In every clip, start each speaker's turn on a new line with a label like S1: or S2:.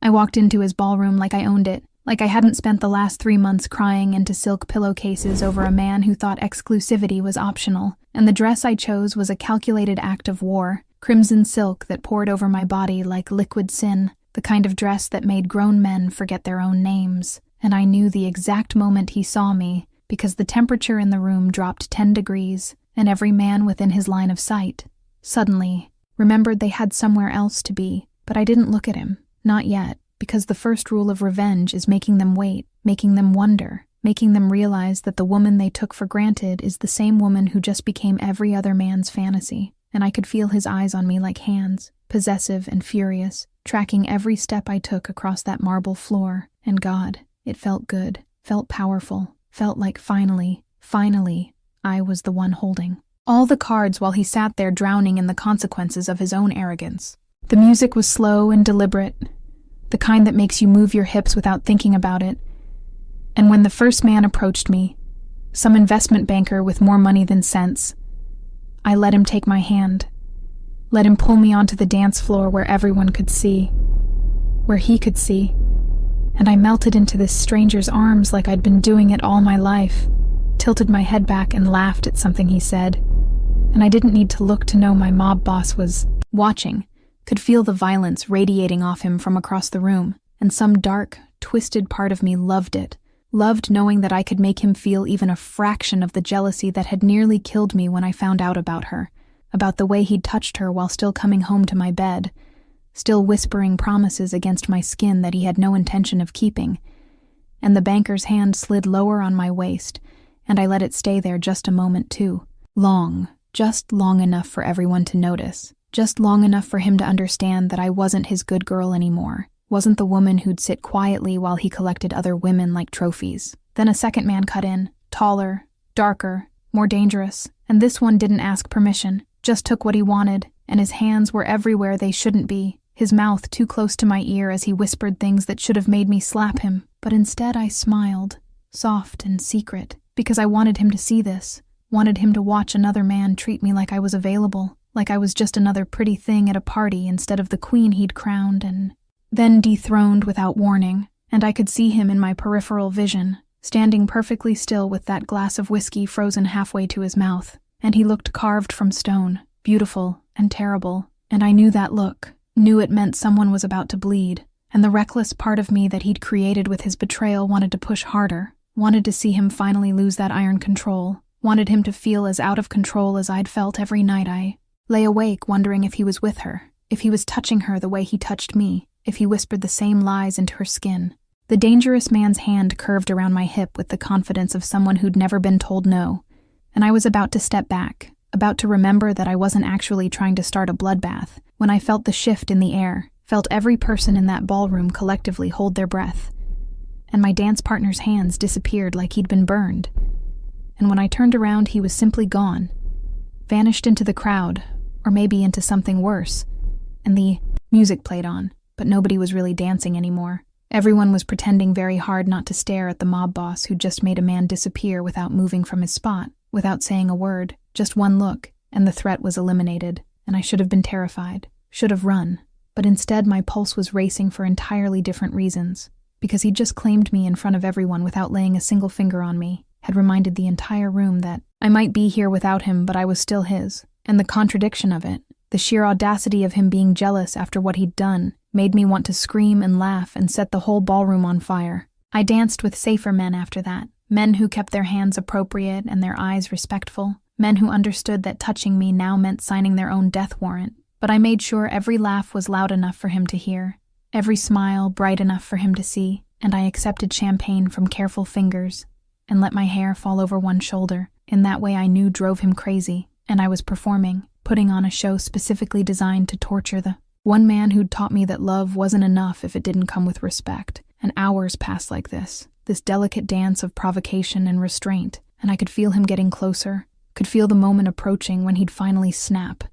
S1: I walked into his ballroom like I owned it, like I hadn't spent the last 3 months crying into silk pillowcases over a man who thought exclusivity was optional, and the dress I chose was a calculated act of war, crimson silk that poured over my body like liquid sin, the kind of dress that made grown men forget their own names. And I knew the exact moment he saw me, because the temperature in the room dropped 10 degrees, and every man within his line of sight suddenly remembered they had somewhere else to be. But I didn't look at him, not yet, because the first rule of revenge is making them wait, making them wonder, making them realize that the woman they took for granted is the same woman who just became every other man's fantasy. And I could feel his eyes on me like hands, possessive and furious, tracking every step I took across that marble floor. And God, it felt good, felt powerful, felt like finally, I was the one holding all the cards while he sat there drowning in the consequences of his own arrogance. The music was slow and deliberate, the kind that makes you move your hips without thinking about it. And when the first man approached me, some investment banker with more money than sense, I let him take my hand, let him pull me onto the dance floor where everyone could see, where he could see, and I melted into this stranger's arms like I'd been doing it all my life, tilted my head back and laughed at something he said. And I didn't need to look to know my mob boss was watching, could feel the violence radiating off him from across the room, and some dark, twisted part of me loved it, loved knowing that I could make him feel even a fraction of the jealousy that had nearly killed me when I found out about her, about the way he'd touched her while still coming home to my bed, still whispering promises against my skin that he had no intention of keeping. And the banker's hand slid lower on my waist, and I let it stay there just a moment too. Long, just long enough for everyone to notice, just long enough for him to understand that I wasn't his good girl anymore, wasn't the woman who'd sit quietly while he collected other women like trophies. Then a second man cut in, taller, darker, more dangerous, and this one didn't ask permission, just took what he wanted, and his hands were everywhere they shouldn't be, his mouth too close to my ear as he whispered things that should have made me slap him. But instead I smiled, soft and secret, because I wanted him to see this, wanted him to watch another man treat me like I was available, like I was just another pretty thing at a party instead of the queen he'd crowned and then dethroned without warning. And I could see him in my peripheral vision, standing perfectly still with that glass of whiskey frozen halfway to his mouth. And he looked carved from stone, beautiful and terrible. And I knew that look, knew it meant someone was about to bleed. And the reckless part of me that he'd created with his betrayal wanted to push harder, wanted to see him finally lose that iron control, wanted him to feel as out of control as I'd felt every night I lay awake wondering if he was with her, if he was touching her the way he touched me, if he whispered the same lies into her skin. The dangerous man's hand curved around my hip with the confidence of someone who'd never been told no, and I was about to step back, about to remember that I wasn't actually trying to start a bloodbath, when I felt the shift in the air, felt every person in that ballroom collectively hold their breath, and my dance partner's hands disappeared like he'd been burned. And when I turned around, he was simply gone, vanished into the crowd, or maybe into something worse, and the music played on, but nobody was really dancing anymore. Everyone was pretending very hard not to stare at the mob boss who'd just made a man disappear without moving from his spot, without saying a word, just one look, and the threat was eliminated, and I should have been terrified, should have run, but instead my pulse was racing for entirely different reasons, because he'd just claimed me in front of everyone without laying a single finger on me, had reminded the entire room that I might be here without him, but I was still his. And the contradiction of it, the sheer audacity of him being jealous after what he'd done, made me want to scream and laugh and set the whole ballroom on fire. I danced with safer men after that, men who kept their hands appropriate and their eyes respectful, men who understood that touching me now meant signing their own death warrant. But I made sure every laugh was loud enough for him to hear, every smile bright enough for him to see, and I accepted champagne from careful fingers and let my hair fall over one shoulder. In that way I knew drove him crazy, and I was performing, putting on a show specifically designed to torture the one man who'd taught me that love wasn't enough if it didn't come with respect. And hours passed like this delicate dance of provocation and restraint, and I could feel him getting closer, could feel the moment approaching when he'd finally snap,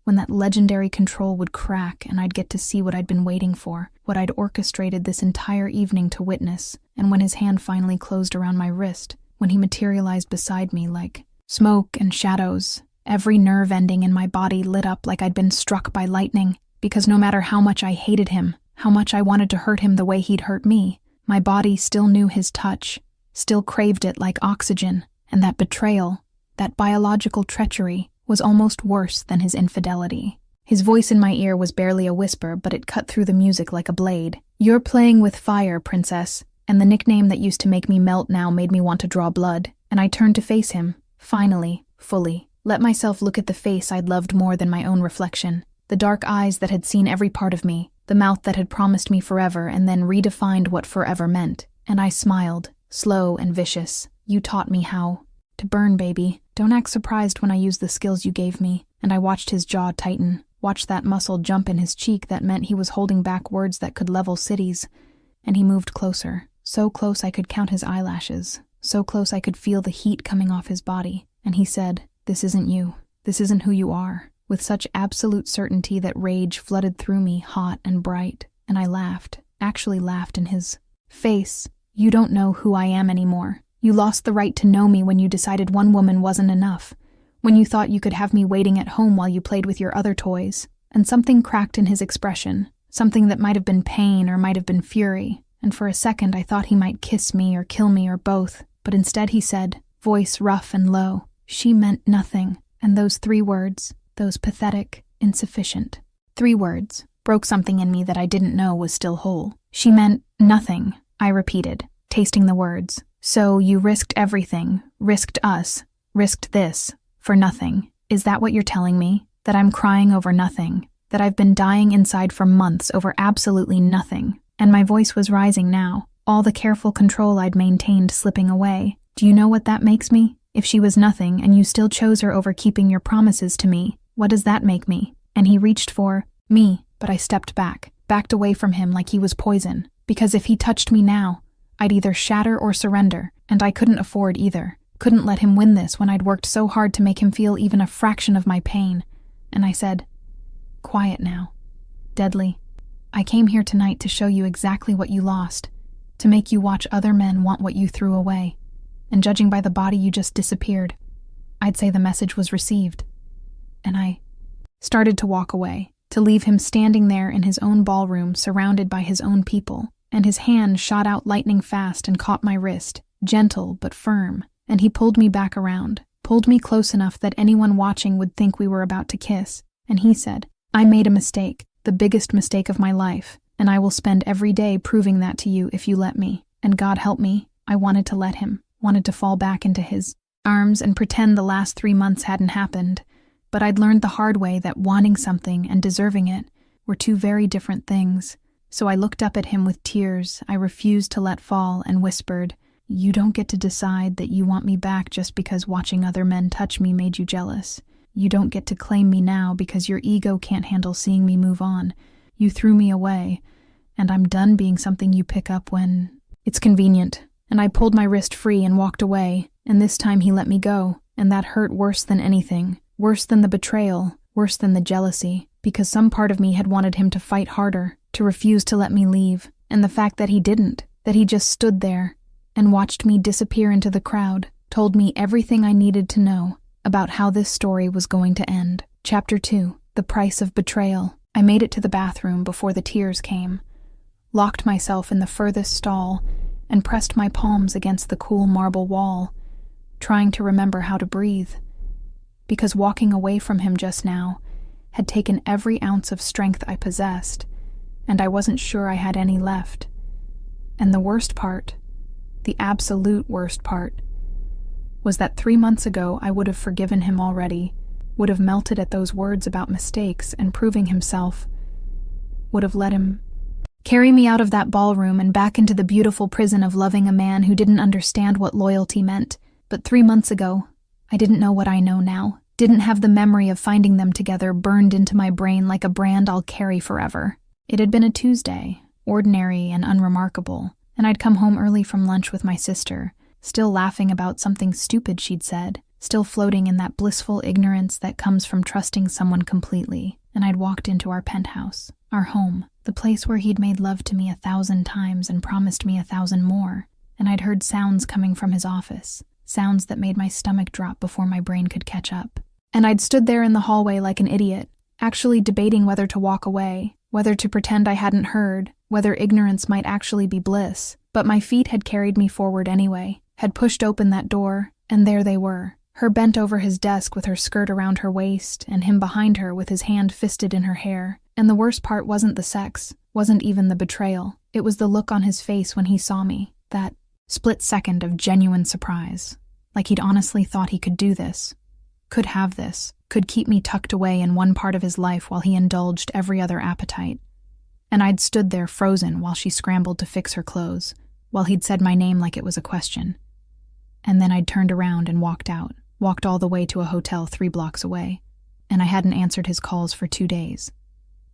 S1: when that legendary control would crack and I'd get to see what I'd been waiting for, what I'd orchestrated this entire evening to witness, and when his hand finally closed around my wrist, when he materialized beside me like smoke and shadows, every nerve ending in my body lit up like I'd been struck by lightning, because no matter how much I hated him, how much I wanted to hurt him the way he'd hurt me. My body still knew his touch, still craved it like oxygen, and that betrayal, that biological treachery, was almost worse than his infidelity. His voice in my ear was barely a whisper, but it cut through the music like a blade. "You're playing with fire, princess," and the nickname that used to make me melt now made me want to draw blood, and I turned to face him, finally, fully. Let myself look at the face I'd loved more than my own reflection, the dark eyes that had seen every part of me, the mouth that had promised me forever and then redefined what forever meant. And I smiled, slow and vicious. "You taught me how to burn, baby. Don't act surprised when I use the skills you gave me." And I watched his jaw tighten, watched that muscle jump in his cheek that meant he was holding back words that could level cities. And he moved closer, so close I could count his eyelashes, so close I could feel the heat coming off his body. And he said, "This isn't you. This isn't who you are," with such absolute certainty that rage flooded through me, hot and bright. And I laughed, actually laughed in his face. "You don't know who I am anymore. You lost the right to know me when you decided one woman wasn't enough, when you thought you could have me waiting at home while you played with your other toys." And something cracked in his expression, something that might have been pain or might have been fury, and for a second I thought he might kiss me or kill me or both, but instead he said, voice rough and low, "She meant nothing." And those 3 words, those pathetic, insufficient 3 words, broke something in me that I didn't know was still whole. "She meant nothing," I repeated, tasting the words. "So you risked everything, risked us, risked this, for nothing. Is that what you're telling me? That I'm crying over nothing? That I've been dying inside for months over absolutely nothing?" And my voice was rising now, all the careful control I'd maintained slipping away. "Do you know what that makes me? If she was nothing and you still chose her over keeping your promises to me, what does that make me?" And he reached for me, but I stepped back, backed away from him like he was poison, because if he touched me now, I'd either shatter or surrender, and I couldn't afford either. Couldn't let him win this when I'd worked so hard to make him feel even a fraction of my pain. And I said, "Quiet now. Deadly. I came here tonight to show you exactly what you lost, to make you watch other men want what you threw away. And judging by the body you just disappeared, I'd say the message was received." And I started to walk away, to leave him standing there in his own ballroom surrounded by his own people, and his hand shot out lightning fast and caught my wrist, gentle but firm, and he pulled me back around, pulled me close enough that anyone watching would think we were about to kiss, and he said, "I made a mistake, the biggest mistake of my life, and I will spend every day proving that to you if you let me." And God help me, I wanted to let him, wanted to fall back into his arms and pretend the last 3 months hadn't happened, but I'd learned the hard way that wanting something and deserving it were 2 very different things. So I looked up at him with tears I refused to let fall and whispered, "You don't get to decide that you want me back just because watching other men touch me made you jealous. You don't get to claim me now because your ego can't handle seeing me move on. You threw me away, and I'm done being something you pick up when it's convenient." And I pulled my wrist free and walked away, and this time he let me go, and that hurt worse than anything, worse than the betrayal, worse than the jealousy, because some part of me had wanted him to fight harder, to refuse to let me leave, and the fact that he didn't, that he just stood there and watched me disappear into the crowd, told me everything I needed to know about how this story was going to end. Chapter 2, The Price of Betrayal. I made it to the bathroom before the tears came, locked myself in the furthest stall, and pressed my palms against the cool marble wall, trying to remember how to breathe, because walking away from him just now had taken every ounce of strength I possessed, and I wasn't sure I had any left. And the worst part, the absolute worst part, was that 3 months ago I would have forgiven him already, would have melted at those words about mistakes and proving himself, would have let him carry me out of that ballroom and back into the beautiful prison of loving a man who didn't understand what loyalty meant. But 3 months ago, I didn't know what I know now, didn't have the memory of finding them together burned into my brain like a brand I'll carry forever. It had been a Tuesday, ordinary and unremarkable, and I'd come home early from lunch with my sister, still laughing about something stupid she'd said, still floating in that blissful ignorance that comes from trusting someone completely, and I'd walked into our penthouse, our home, the place where he'd made love to me 1,000 times and promised me 1,000 more, and I'd heard sounds coming from his office, sounds that made my stomach drop before my brain could catch up. And I'd stood there in the hallway like an idiot, actually debating whether to walk away, whether to pretend I hadn't heard, whether ignorance might actually be bliss, but my feet had carried me forward anyway, had pushed open that door, and there they were. Her bent over his desk with her skirt around her waist, and him behind her with his hand fisted in her hair. And the worst part wasn't the sex, wasn't even the betrayal. It was the look on his face when he saw me, that split second of genuine surprise. Like he'd honestly thought he could do this, could have this, could keep me tucked away in one part of his life while he indulged every other appetite. And I'd stood there frozen while she scrambled to fix her clothes, while he'd said my name like it was a question. And then I'd turned around and walked out, walked all the way to a hotel 3 blocks away, and I hadn't answered his calls for 2 days.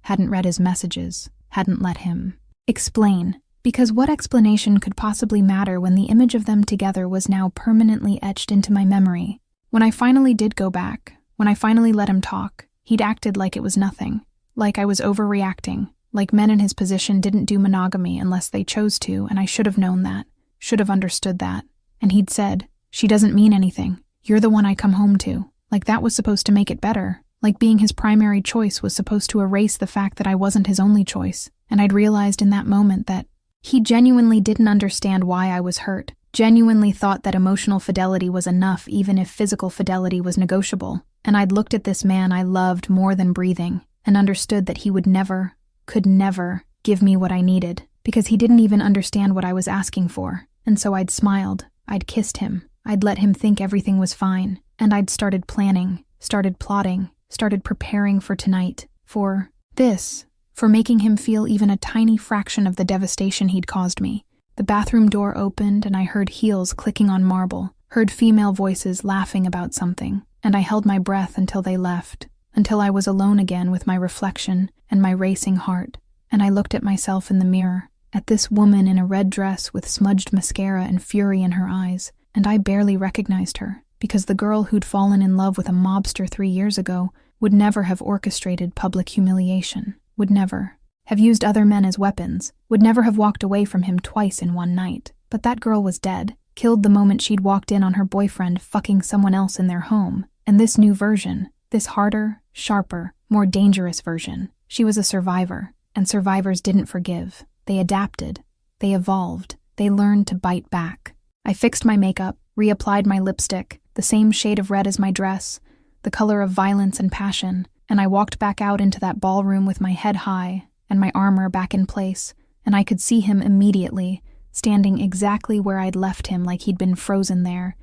S1: Hadn't read his messages, hadn't let him explain, because what explanation could possibly matter when the image of them together was now permanently etched into my memory? When I finally did go back, when I finally let him talk, he'd acted like it was nothing, like I was overreacting, like men in his position didn't do monogamy unless they chose to, and I should have known that, should have understood that. And he'd said, "She doesn't mean anything. You're the one I come home to." Like that was supposed to make it better. Like being his primary choice was supposed to erase the fact that I wasn't his only choice. And I'd realized in that moment that he genuinely didn't understand why I was hurt, genuinely thought that emotional fidelity was enough even if physical fidelity was negotiable. And I'd looked at this man I loved more than breathing and understood that he would never, could never, give me what I needed, because he didn't even understand what I was asking for. And so I'd smiled, I'd kissed him, I'd let him think everything was fine, and I'd started planning, started plotting, started preparing for tonight, for this, for making him feel even a tiny fraction of the devastation he'd caused me. The bathroom door opened and I heard heels clicking on marble, heard female voices laughing about something, and I held my breath until they left, until I was alone again with my reflection and my racing heart, and I looked at myself in the mirror, at this woman in a red dress with smudged mascara and fury in her eyes, and I barely recognized her, because the girl who'd fallen in love with a mobster 3 years ago would never have orchestrated public humiliation, would never have used other men as weapons, would never have walked away from him twice in one night. But that girl was dead, killed the moment she'd walked in on her boyfriend fucking someone else in their home. And this new version, this harder, sharper, more dangerous version, she was a survivor, and survivors didn't forgive. They adapted, they evolved, they learned to bite back. I fixed my makeup, reapplied my lipstick, the same shade of red as my dress, the color of violence and passion, and I walked back out into that ballroom with my head high and my armor back in place, and I could see him immediately, standing exactly where I'd left him like he'd been frozen there,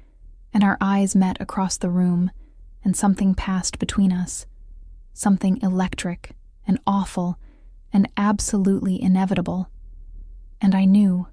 S1: and our eyes met across the room, and something passed between us, something electric and awful and absolutely inevitable. And I knew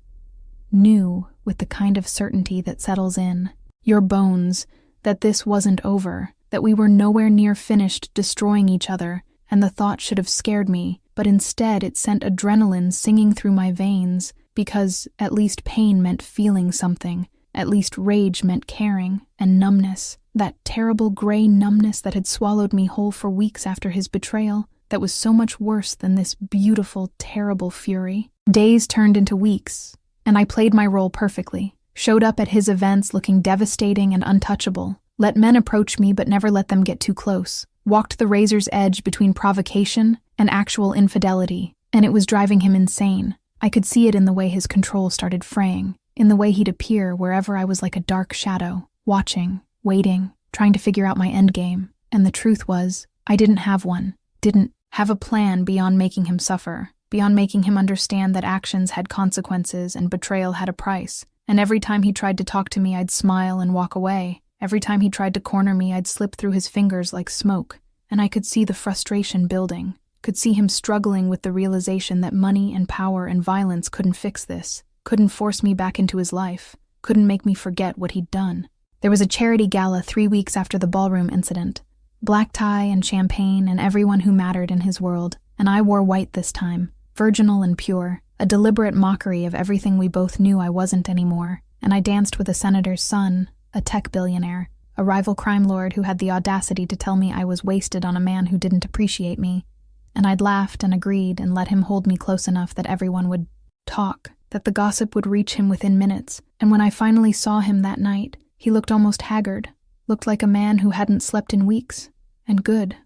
S1: with the kind of certainty that settles in your bones, that this wasn't over, that we were nowhere near finished destroying each other, and the thought should have scared me, but instead it sent adrenaline singing through my veins, because at least pain meant feeling something, at least rage meant caring, and numbness, that terrible gray numbness that had swallowed me whole for weeks after his betrayal, that was so much worse than this beautiful, terrible fury. Days turned into weeks, and I played my role perfectly, showed up at his events looking devastating and untouchable, let men approach me but never let them get too close, walked the razor's edge between provocation and actual infidelity, and it was driving him insane. I could see it in the way his control started fraying, in the way he'd appear wherever I was like a dark shadow, watching, waiting, trying to figure out my endgame. And the truth was, I didn't have one, didn't have a plan beyond making him suffer, beyond making him understand that actions had consequences and betrayal had a price. And every time he tried to talk to me, I'd smile and walk away. Every time he tried to corner me, I'd slip through his fingers like smoke, and I could see the frustration building, could see him struggling with the realization that money and power and violence couldn't fix this, couldn't force me back into his life, couldn't make me forget what he'd done. There was a charity gala 3 weeks after the ballroom incident. Black tie and champagne and everyone who mattered in his world, and I wore white this time, virginal and pure, a deliberate mockery of everything we both knew I wasn't anymore, and I danced with a senator's son, a tech billionaire, a rival crime lord who had the audacity to tell me I was wasted on a man who didn't appreciate me. And I'd laughed and agreed and let him hold me close enough that everyone would talk, that the gossip would reach him within minutes. And when I finally saw him that night, he looked almost haggard, looked like a man who hadn't slept in weeks. And good.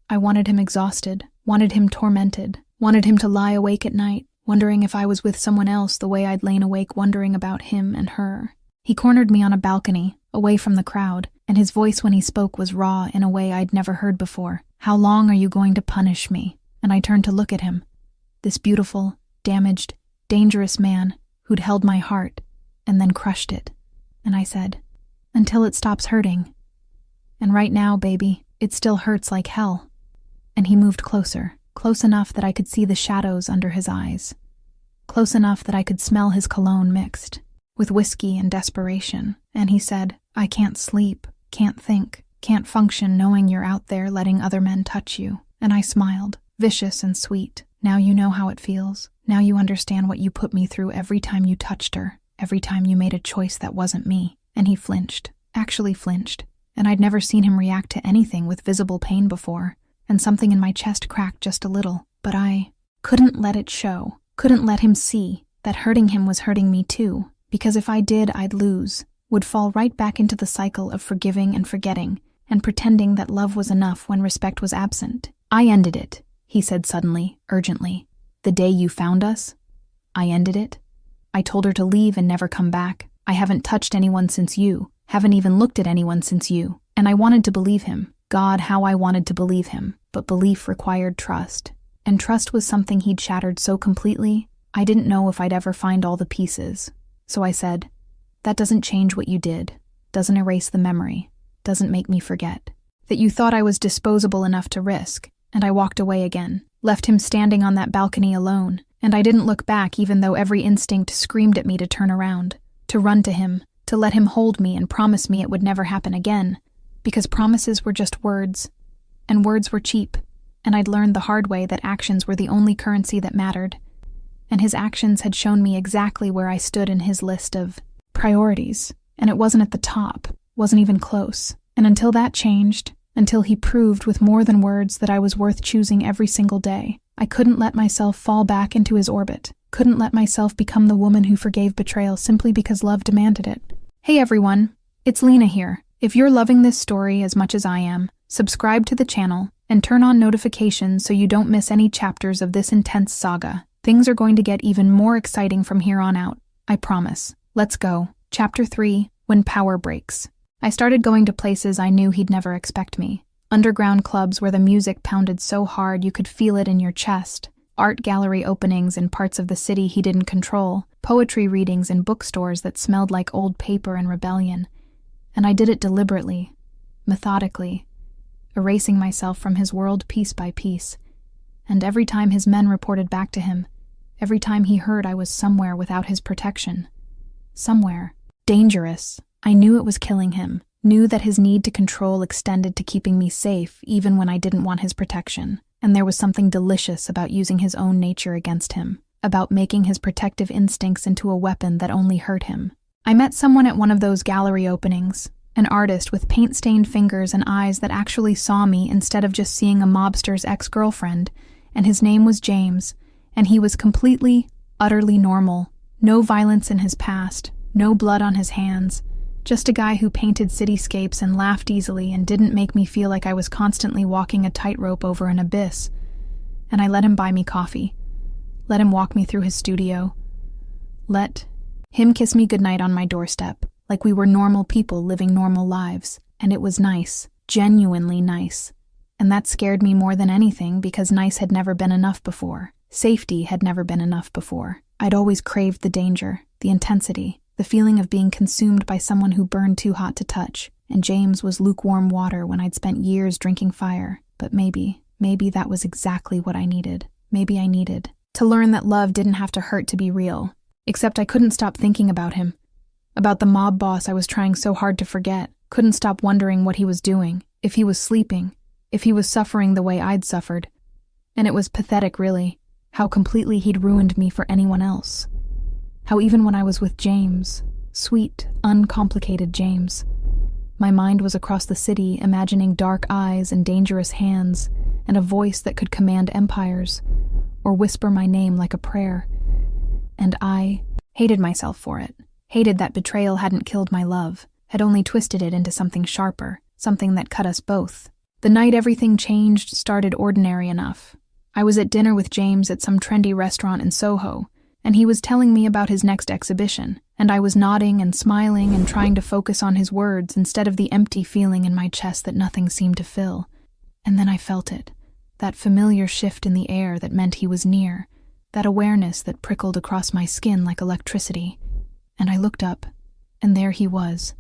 S1: I wanted him exhausted, wanted him tormented, wanted him to lie awake at night, wondering if I was with someone else the way I'd lain awake wondering about him and her. He cornered me on a balcony, away from the crowd, and his voice when he spoke was raw in a way I'd never heard before. "How long are you going to punish me?" And I turned to look at him. This beautiful, damaged, dangerous man who'd held my heart and then crushed it. And I said, "Until it stops hurting. And right now, baby, it still hurts like hell." And he moved closer, close enough that I could see the shadows under his eyes. Close enough that I could smell his cologne mixed with whiskey and desperation. And he said, "I can't sleep, can't think, can't function knowing you're out there letting other men touch you." And I smiled, vicious and sweet. "Now you know how it feels. Now you understand what you put me through every time you touched her, every time you made a choice that wasn't me." And he flinched, actually flinched. And I'd never seen him react to anything with visible pain before, and something in my chest cracked just a little. But I couldn't let it show, couldn't let him see that hurting him was hurting me too, because if I did, I'd lose, would fall right back into the cycle of forgiving and forgetting, and pretending that love was enough when respect was absent. "I ended it," he said suddenly, urgently. "The day you found us, I ended it. I told her to leave and never come back. I haven't touched anyone since you, haven't even looked at anyone since you." And I wanted to believe him. God, how I wanted to believe him. But belief required trust. And trust was something he'd shattered so completely, I didn't know if I'd ever find all the pieces. So I said, "That doesn't change what you did, doesn't erase the memory, doesn't make me forget. That you thought I was disposable enough to risk." And I walked away again, left him standing on that balcony alone, and I didn't look back even though every instinct screamed at me to turn around, to run to him, to let him hold me and promise me it would never happen again, because promises were just words, and words were cheap, and I'd learned the hard way that actions were the only currency that mattered, and his actions had shown me exactly where I stood in his list of priorities, and it wasn't at the top, wasn't even close. And until that changed, until he proved with more than words that I was worth choosing every single day, I couldn't let myself fall back into his orbit, couldn't let myself become the woman who forgave betrayal simply because love demanded it. Hey everyone, it's Lena here. If you're loving this story as much as I am, subscribe to the channel and turn on notifications so you don't miss any chapters of this intense saga. Things are going to get even more exciting from here on out, I promise. Let's go. Chapter 3, When Power Breaks. I started going to places I knew he'd never expect me. Underground clubs where the music pounded so hard you could feel it in your chest. Art gallery openings in parts of the city he didn't control. Poetry readings in bookstores that smelled like old paper and rebellion. And I did it deliberately, methodically, erasing myself from his world piece by piece. And every time his men reported back to him, every time he heard I was somewhere without his protection. Somewhere. Dangerous. I knew it was killing him, knew that his need to control extended to keeping me safe even when I didn't want his protection. And there was something delicious about using his own nature against him, about making his protective instincts into a weapon that only hurt him. I met someone at one of those gallery openings, an artist with paint-stained fingers and eyes that actually saw me instead of just seeing a mobster's ex-girlfriend, and his name was James, and he was completely, utterly normal. No violence in his past, no blood on his hands, just a guy who painted cityscapes and laughed easily and didn't make me feel like I was constantly walking a tightrope over an abyss. And I let him buy me coffee, let him walk me through his studio, let him kiss me goodnight on my doorstep, like we were normal people living normal lives. And it was nice, genuinely nice. And that scared me more than anything because nice had never been enough before. Safety had never been enough before. I'd always craved the danger, the intensity, the feeling of being consumed by someone who burned too hot to touch. And James was lukewarm water when I'd spent years drinking fire. But maybe that was exactly what I needed. Maybe I needed to learn that love didn't have to hurt to be real. Except I couldn't stop thinking about him. About the mob boss I was trying so hard to forget. Couldn't stop wondering what he was doing, if he was sleeping, if he was suffering the way I'd suffered. And it was pathetic, really, how completely he'd ruined me for anyone else. How even when I was with James, sweet, uncomplicated James, my mind was across the city imagining dark eyes and dangerous hands and a voice that could command empires or whisper my name like a prayer. And I hated myself for it. Hated that betrayal hadn't killed my love, had only twisted it into something sharper, something that cut us both. The night everything changed started ordinary enough. I was at dinner with James at some trendy restaurant in Soho, and he was telling me about his next exhibition, and I was nodding and smiling and trying to focus on his words instead of the empty feeling in my chest that nothing seemed to fill. And then I felt it, that familiar shift in the air that meant he was near, that awareness that prickled across my skin like electricity. And I looked up, and there he was,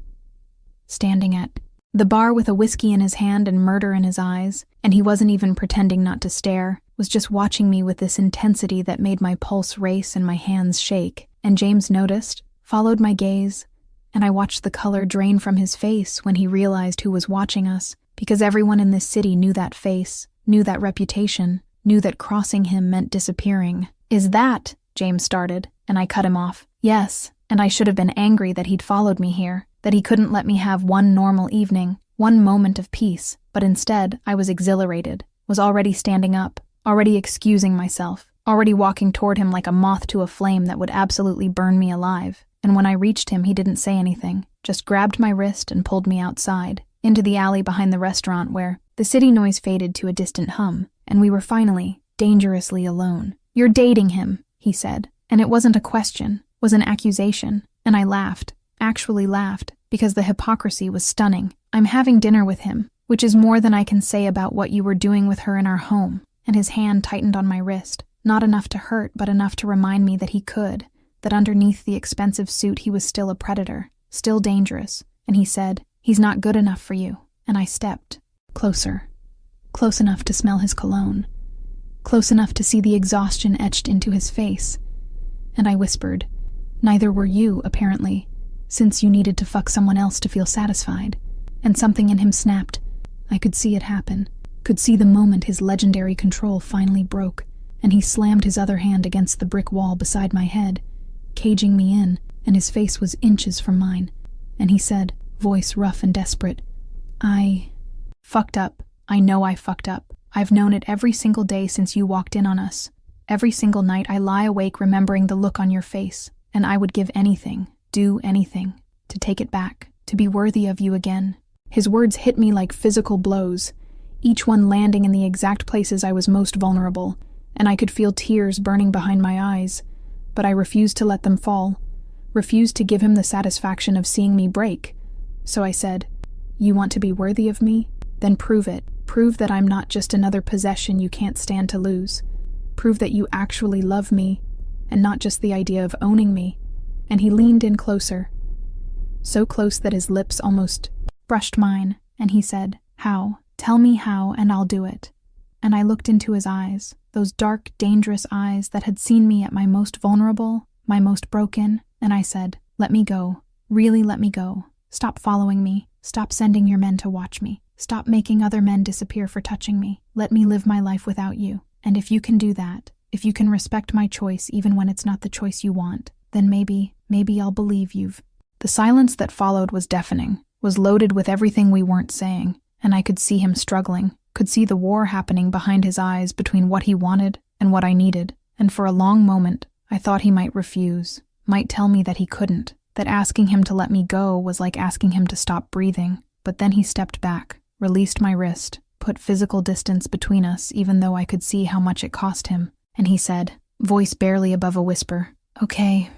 S1: standing at the bar with a whiskey in his hand and murder in his eyes, and he wasn't even pretending not to stare, was just watching me with this intensity that made my pulse race and my hands shake. And James noticed, followed my gaze, and I watched the color drain from his face when he realized who was watching us, because everyone in this city knew that face, knew that reputation, knew that crossing him meant disappearing. "Is that?" James started, and I cut him off. "Yes, and I should have been angry that he'd followed me here, that he couldn't let me have one normal evening, one moment of peace, but instead I was exhilarated, was already standing up, already excusing myself, already walking toward him like a moth to a flame that would absolutely burn me alive. And when I reached him, he didn't say anything, just grabbed my wrist and pulled me outside, into the alley behind the restaurant where the city noise faded to a distant hum, and we were finally, dangerously alone. "You're dating him," he said, and it wasn't a question, was an accusation, and I laughed, actually laughed, because the hypocrisy was stunning. "I'm having dinner with him, which is more than I can say about what you were doing with her in our home," and his hand tightened on my wrist, not enough to hurt but enough to remind me that he could, that underneath the expensive suit he was still a predator, still dangerous, and he said, "He's not good enough for you," and I stepped closer, close enough to smell his cologne, close enough to see the exhaustion etched into his face, and I whispered, "Neither were you, apparently, since you needed to fuck someone else to feel satisfied," and something in him snapped. I could see it happen, could see the moment his legendary control finally broke, and he slammed his other hand against the brick wall beside my head, caging me in, and his face was inches from mine, and he said, voice rough and desperate, "I fucked up. I know I fucked up. I've known it every single day since you walked in on us. Every single night I lie awake remembering the look on your face, and I would give anything, do anything, to take it back, to be worthy of you again." His words hit me like physical blows, each one landing in the exact places I was most vulnerable, and I could feel tears burning behind my eyes, but I refused to let them fall, refused to give him the satisfaction of seeing me break. So I said, "You want to be worthy of me? Then prove it. Prove that I'm not just another possession you can't stand to lose. Prove that you actually love me, and not just the idea of owning me." And he leaned in closer, so close that his lips almost brushed mine, and he said, "How? Tell me how, and I'll do it." And I looked into his eyes, those dark, dangerous eyes that had seen me at my most vulnerable, my most broken, and I said, "Let me go. Really let me go. Stop following me. Stop sending your men to watch me. Stop making other men disappear for touching me. Let me live my life without you. And if you can do that, if you can respect my choice even when it's not the choice you want, then maybe I'll believe you've." The silence that followed was deafening, was loaded with everything we weren't saying, and I could see him struggling, could see the war happening behind his eyes between what he wanted and what I needed, and for a long moment I thought he might refuse, might tell me that he couldn't, that asking him to let me go was like asking him to stop breathing. But then he stepped back, released my wrist, put physical distance between us even though I could see how much it cost him, and he said, voice barely above a whisper, Okay,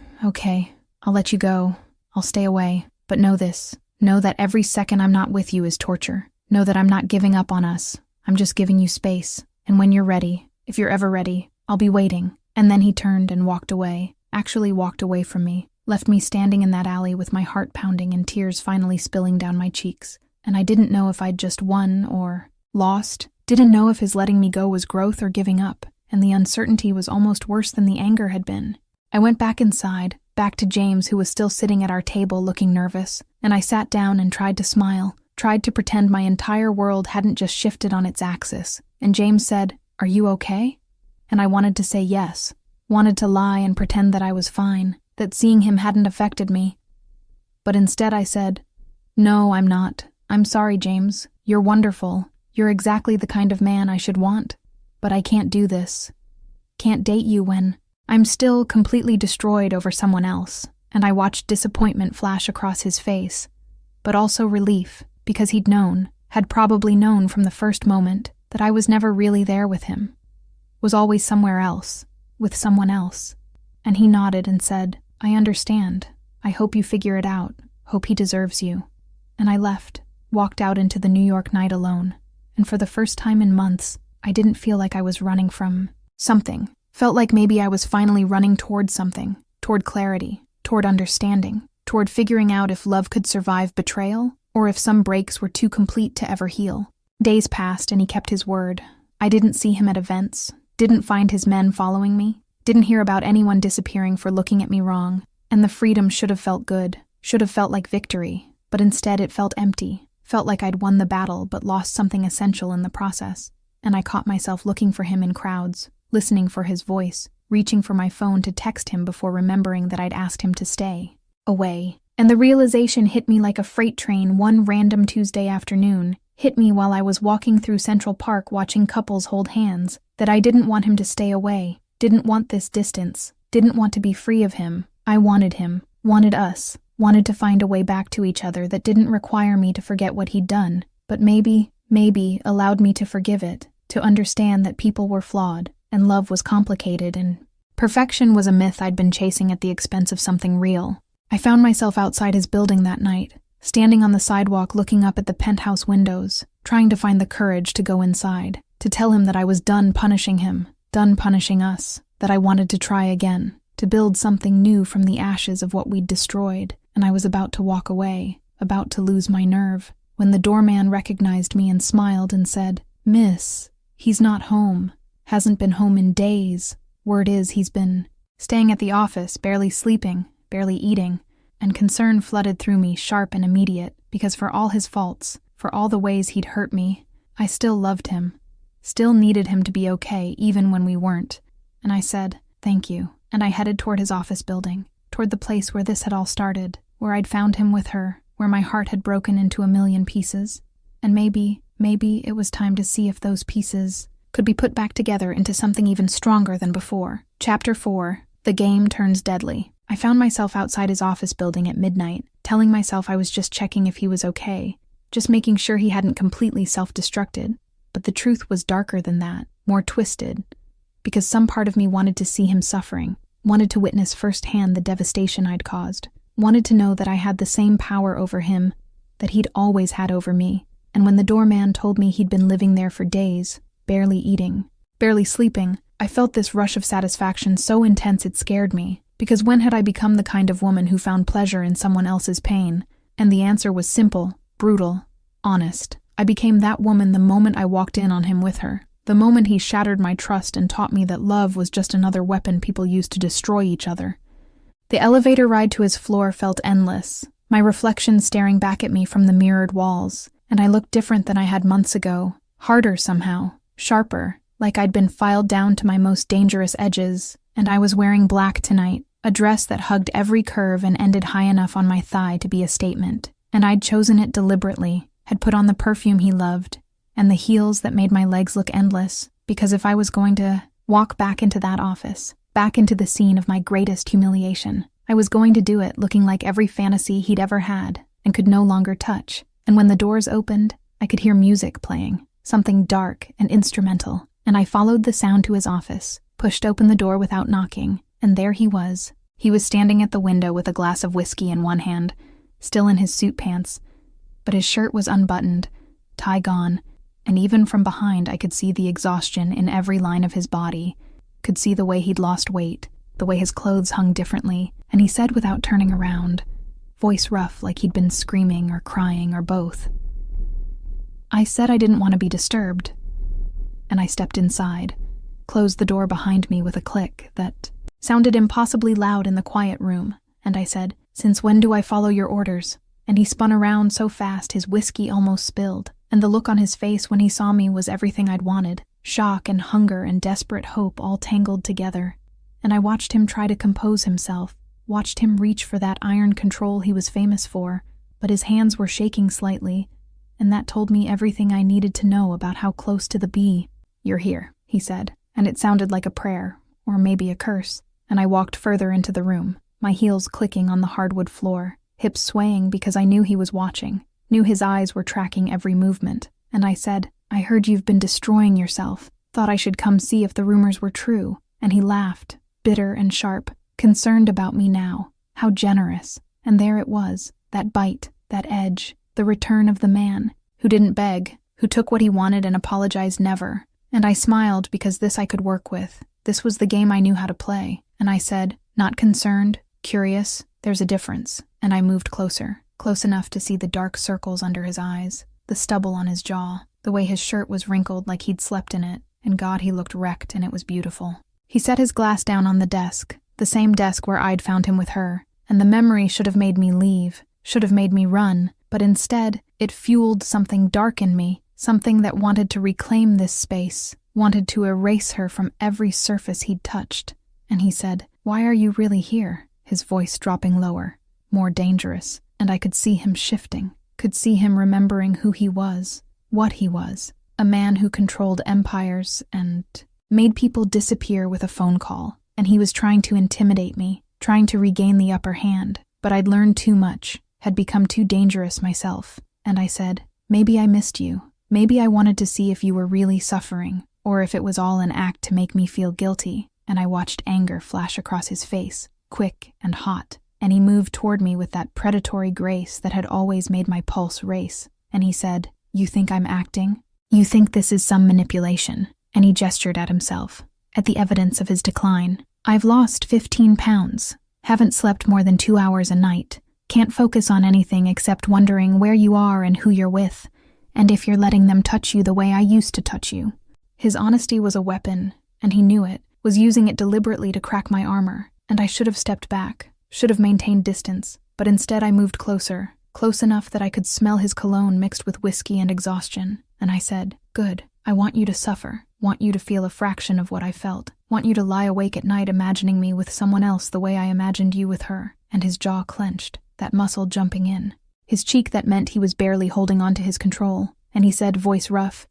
S1: I'll let you go. I'll stay away. But know this. Know that every second I'm not with you is torture. Know that I'm not giving up on us. I'm just giving you space. And when you're ready, if you're ever ready, I'll be waiting." And then he turned and walked away, actually walked away from me, left me standing in that alley with my heart pounding and tears finally spilling down my cheeks. And I didn't know if I'd just won or lost. Didn't know if his letting me go was growth or giving up. And the uncertainty was almost worse than the anger had been. I went back inside, back to James, who was still sitting at our table looking nervous, and I sat down and tried to smile, tried to pretend my entire world hadn't just shifted on its axis. And James said, "Are you okay?" And I wanted to say yes, wanted to lie and pretend that I was fine, that seeing him hadn't affected me. But instead I said, "No, I'm not. I'm sorry, James. You're wonderful. You're exactly the kind of man I should want. But I can't do this. Can't date you when I'm still completely destroyed over someone else." And I watched disappointment flash across his face, but also relief, because he'd known, had probably known from the first moment, that I was never really there with him. was always somewhere else, with someone else. And he nodded and said, "I understand. I hope you figure it out. Hope he deserves you." And I left, walked out into the New York night alone. And for the first time in months, I didn't feel like I was running from something. Felt like maybe I was finally running toward something, toward clarity, toward understanding, toward figuring out if love could survive betrayal, or if some breaks were too complete to ever heal. Days passed and he kept his word. I didn't see him at events, didn't find his men following me, didn't hear about anyone disappearing for looking at me wrong, and the freedom should have felt good, should have felt like victory, but instead it felt empty, felt like I'd won the battle but lost something essential in the process. And I caught myself looking for him in crowds, listening for his voice, reaching for my phone to text him before remembering that I'd asked him to stay away. And the realization hit me like a freight train one random Tuesday afternoon, hit me while I was walking through Central Park watching couples hold hands, that I didn't want him to stay away, didn't want this distance, didn't want to be free of him. I wanted him, wanted us, wanted to find a way back to each other that didn't require me to forget what he'd done, but maybe allowed me to forgive it, to understand that people were flawed, and love was complicated, and perfection was a myth I'd been chasing at the expense of something real. I found myself outside his building that night, standing on the sidewalk looking up at the penthouse windows, trying to find the courage to go inside, to tell him that I was done punishing him, done punishing us, that I wanted to try again, to build something new from the ashes of what we'd destroyed, and I was about to walk away, about to lose my nerve, when the doorman recognized me and smiled and said, "Miss, he's not home. Hasn't been home in days. Word is he's been staying at the office, barely sleeping, barely eating." And concern flooded through me, sharp and immediate, because for all his faults, for all the ways he'd hurt me, I still loved him, still needed him to be okay even when we weren't. And I said, "Thank you." And I headed toward his office building, toward the place where this had all started, where I'd found him with her, where my heart had broken into a million pieces. And maybe it was time to see if those pieces could be put back together into something even stronger than before. Chapter 4. The Game Turns Deadly. I found myself outside his office building at midnight, telling myself I was just checking if he was okay, just making sure he hadn't completely self-destructed. But the truth was darker than that, more twisted, because some part of me wanted to see him suffering, wanted to witness firsthand the devastation I'd caused, wanted to know that I had the same power over him that he'd always had over me. And when the doorman told me he'd been living there for days, barely eating, barely sleeping, I felt this rush of satisfaction so intense it scared me, because when had I become the kind of woman who found pleasure in someone else's pain? And the answer was simple, brutal, honest. I became that woman the moment I walked in on him with her, the moment he shattered my trust and taught me that love was just another weapon people used to destroy each other. The elevator ride to his floor felt endless, my reflection staring back at me from the mirrored walls, and I looked different than I had months ago, harder somehow, sharper, like I'd been filed down to my most dangerous edges, and I was wearing black tonight, a dress that hugged every curve and ended high enough on my thigh to be a statement, and I'd chosen it deliberately, had put on the perfume he loved, and the heels that made my legs look endless, because if I was going to walk back into that office, back into the scene of my greatest humiliation, I was going to do it looking like every fantasy he'd ever had and could no longer touch. And when the doors opened, I could hear music playing, something dark and instrumental, and I followed the sound to his office, pushed open the door without knocking, and there he was. He was standing at the window with a glass of whiskey in one hand, still in his suit pants, but his shirt was unbuttoned, tie gone, and even from behind I could see the exhaustion in every line of his body, could see the way he'd lost weight, the way his clothes hung differently, and he said without turning around, voice rough like he'd been screaming or crying or both, I said I didn't want to be disturbed, and I stepped inside, closed the door behind me with a click that sounded impossibly loud in the quiet room, and I said, "Since when do I follow your orders?" And he spun around so fast his whiskey almost spilled, and the look on his face when he saw me was everything I'd wanted, shock and hunger and desperate hope all tangled together. And I watched him try to compose himself, watched him reach for that iron control he was famous for, but his hands were shaking slightly, and that told me everything I needed to know about how close to the bee. "You're here," he said, and it sounded like a prayer, or maybe a curse, and I walked further into the room, my heels clicking on the hardwood floor, hips swaying because I knew he was watching, knew his eyes were tracking every movement, and I said, "I heard you've been destroying yourself. Thought I should come see if the rumors were true, and he laughed, bitter and sharp, concerned about me now. How generous. And there it was, that bite, that edge, the return of the man, who didn't beg, who took what he wanted and apologized never. And I smiled because this I could work with. This was the game I knew how to play. And I said, not concerned, curious, there's a difference. And I moved closer, close enough to see the dark circles under his eyes, the stubble on his jaw, the way his shirt was wrinkled like he'd slept in it, and God, he looked wrecked and it was beautiful. He set his glass down on the desk, the same desk where I'd found him with her, and the memory should have made me leave, should have made me run, but instead, it fueled something dark in me, something that wanted to reclaim this space, wanted to erase her from every surface he'd touched. And he said, "Why are you really here?" His voice dropping lower, more dangerous, and I could see him shifting, could see him remembering who he was, what he was, a man who controlled empires and made people disappear with a phone call, and he was trying to intimidate me, trying to regain the upper hand, but I'd learned too much, had become too dangerous myself, and I said, "Maybe I missed you. Maybe I wanted to see if you were really suffering, or if it was all an act to make me feel guilty," and I watched anger flash across his face, quick and hot, and he moved toward me with that predatory grace that had always made my pulse race, and he said, "You think I'm acting? You think this is some manipulation?" And he gestured at himself, at the evidence of his decline. "I've lost 15 pounds, haven't slept more than 2 hours a night, can't focus on anything except wondering where you are and who you're with, and if you're letting them touch you the way I used to touch you." His honesty was a weapon, and he knew it, was using it deliberately to crack my armor, and I should have stepped back, should have maintained distance, but instead I moved closer, close enough that I could smell his cologne mixed with whiskey and exhaustion, and I said, "Good, I want you to suffer, want you to feel a fraction of what I felt, want you to lie awake at night imagining me with someone else the way I imagined you with her." And his jaw clenched, that muscle jumping in, his cheek that meant he was barely holding on to his control, and he said, voice rough,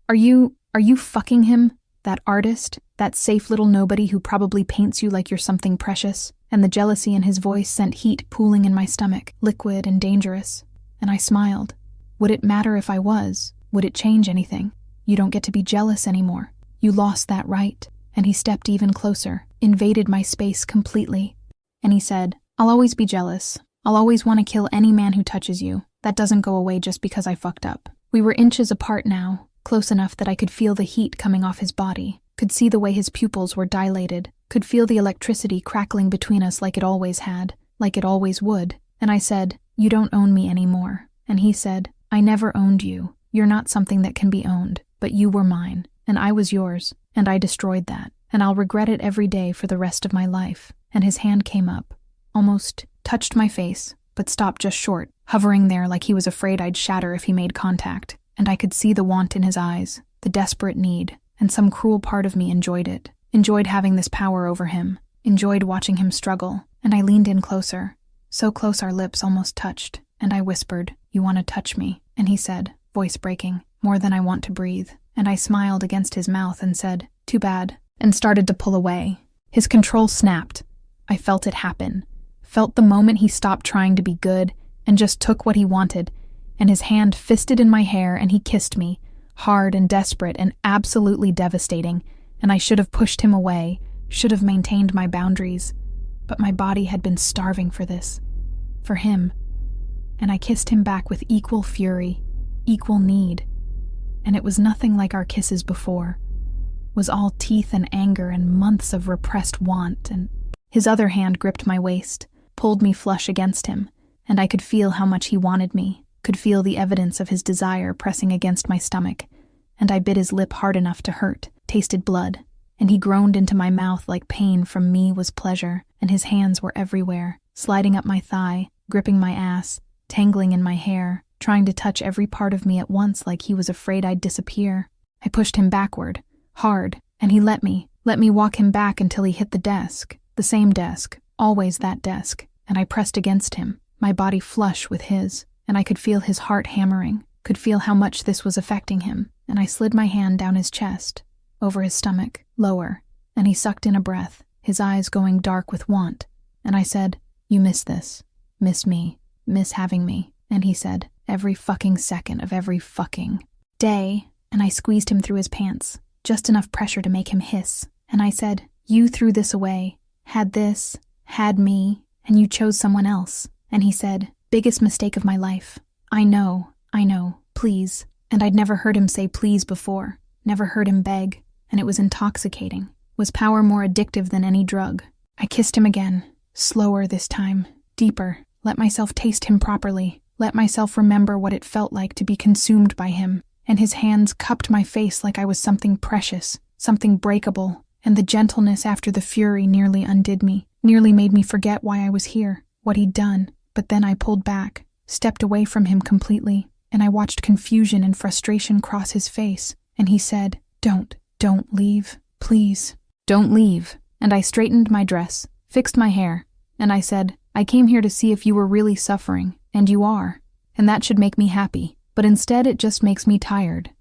S1: Are you fucking him? That artist? That safe little nobody who probably paints you like you're something precious?" And the jealousy in his voice sent heat pooling in my stomach, liquid and dangerous. And I smiled. Would it matter if I was? Would it change anything? You don't get to be jealous anymore. You lost that right. And he stepped even closer, invaded my space completely. And he said, "I'll always be jealous. I'll always want to kill any man who touches you. That doesn't go away just because I fucked up." We were inches apart now, close enough that I could feel the heat coming off his body, could see the way his pupils were dilated, could feel the electricity crackling between us like it always had, like it always would. And I said, "You don't own me anymore." And he said, "I never owned you. You're not something that can be owned, but you were mine, and I was yours, and I destroyed that, and I'll regret it every day for the rest of my life." And his hand came up, almost touched my face, but stopped just short, hovering there like he was afraid I'd shatter if he made contact. And I could see the want in his eyes, the desperate need, and some cruel part of me enjoyed it, enjoyed having this power over him, enjoyed watching him struggle, and I leaned in closer, so close our lips almost touched, and I whispered, "You want to touch me?" And he said, voice breaking, "More than I want to breathe." And I smiled against his mouth and said, "Too bad," and started to pull away. His control snapped. I felt it happen, felt the moment he stopped trying to be good and just took what he wanted, and his hand fisted in my hair and he kissed me, hard and desperate and absolutely devastating, and I should have pushed him away, should have maintained my boundaries, but my body had been starving for this, for him, and I kissed him back with equal fury, equal need, and it was nothing like our kisses before, was all teeth and anger and months of repressed want, and his other hand gripped my waist, pulled me flush against him, and I could feel how much he wanted me, could feel the evidence of his desire pressing against my stomach, and I bit his lip hard enough to hurt, tasted blood, and he groaned into my mouth like pain from me was pleasure, and his hands were everywhere, sliding up my thigh, gripping my ass, tangling in my hair, trying to touch every part of me at once like he was afraid I'd disappear. I pushed him backward, hard, and he let me walk him back until he hit the desk, the same desk, always that desk, and I pressed against him, my body flush with his, and I could feel his heart hammering, could feel how much this was affecting him, and I slid my hand down his chest, over his stomach, lower, and he sucked in a breath, his eyes going dark with want, and I said, "You miss this, miss me, miss having me," and he said, "Every fucking second of every fucking day," and I squeezed him through his pants, just enough pressure to make him hiss. And I said, "You threw this away, had this, had me, and you chose someone else." And he said, "Biggest mistake of my life. I know, please." And I'd never heard him say please before, never heard him beg, and it was intoxicating. Was power more addictive than any drug? I kissed him again, slower this time, deeper, let myself taste him properly, let myself remember what it felt like to be consumed by him, and his hands cupped my face like I was something precious, something breakable, and the gentleness after the fury nearly undid me, nearly made me forget why I was here, what he'd done. But then I pulled back, stepped away from him completely, and I watched confusion and frustration cross his face, and he said, Don't leave, please, don't leave." And I straightened my dress, fixed my hair, and I said, "I came here to see if you were really suffering, and you are, and that should make me happy. But instead it just makes me tired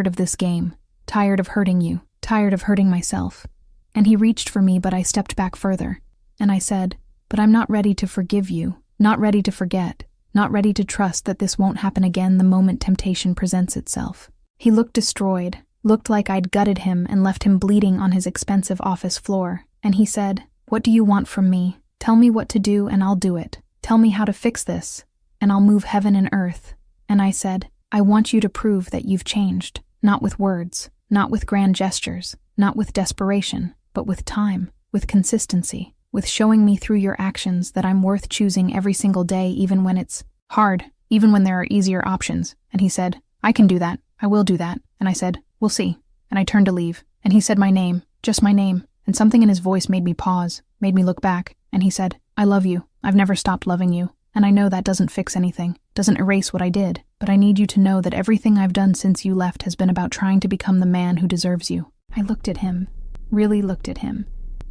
S1: of this game, tired of hurting you, tired of hurting myself." And he reached for me, but I stepped back further, and I said, "But I'm not ready to forgive you, not ready to forget, not ready to trust that this won't happen again the moment temptation presents itself." He looked destroyed, looked like I'd gutted him and left him bleeding on his expensive office floor, and he said, "What do you want from me? Tell me what to do and I'll do it. Tell me how to fix this, and I'll move heaven and earth." And I said, "I want you to prove that you've changed, not with words, not with grand gestures, not with desperation, but with time, with consistency, with showing me through your actions that I'm worth choosing every single day even when it's hard, even when there are easier options." And he said, "I can do that, I will do that." And I said, "We'll see." And I turned to leave, and he said my name, just my name, and something in his voice made me pause, made me look back, and he said, "I love you, I've never stopped loving you, and I know that doesn't fix anything, doesn't erase what I did, but I need you to know that everything I've done since you left has been about trying to become the man who deserves you." I looked at him, really looked at him,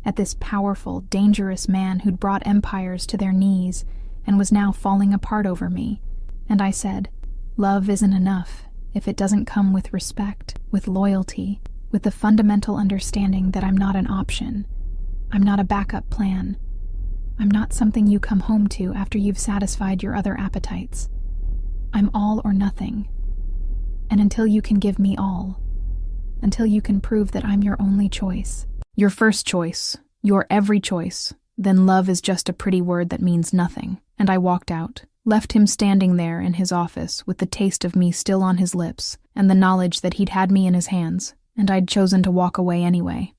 S1: at this powerful, dangerous man who'd brought empires to their knees and was now falling apart over me, and I said, "Love isn't enough if it doesn't come with respect, with loyalty, with the fundamental understanding that I'm not an option. I'm not a backup plan. I'm not something you come home to after you've satisfied your other appetites. I'm all or nothing. And until you can give me all, until you can prove that I'm your only choice, your first choice, your every choice, then love is just a pretty word that means nothing." And I walked out, left him standing there in his office with the taste of me still on his lips and the knowledge that he'd had me in his hands, and I'd chosen to walk away anyway.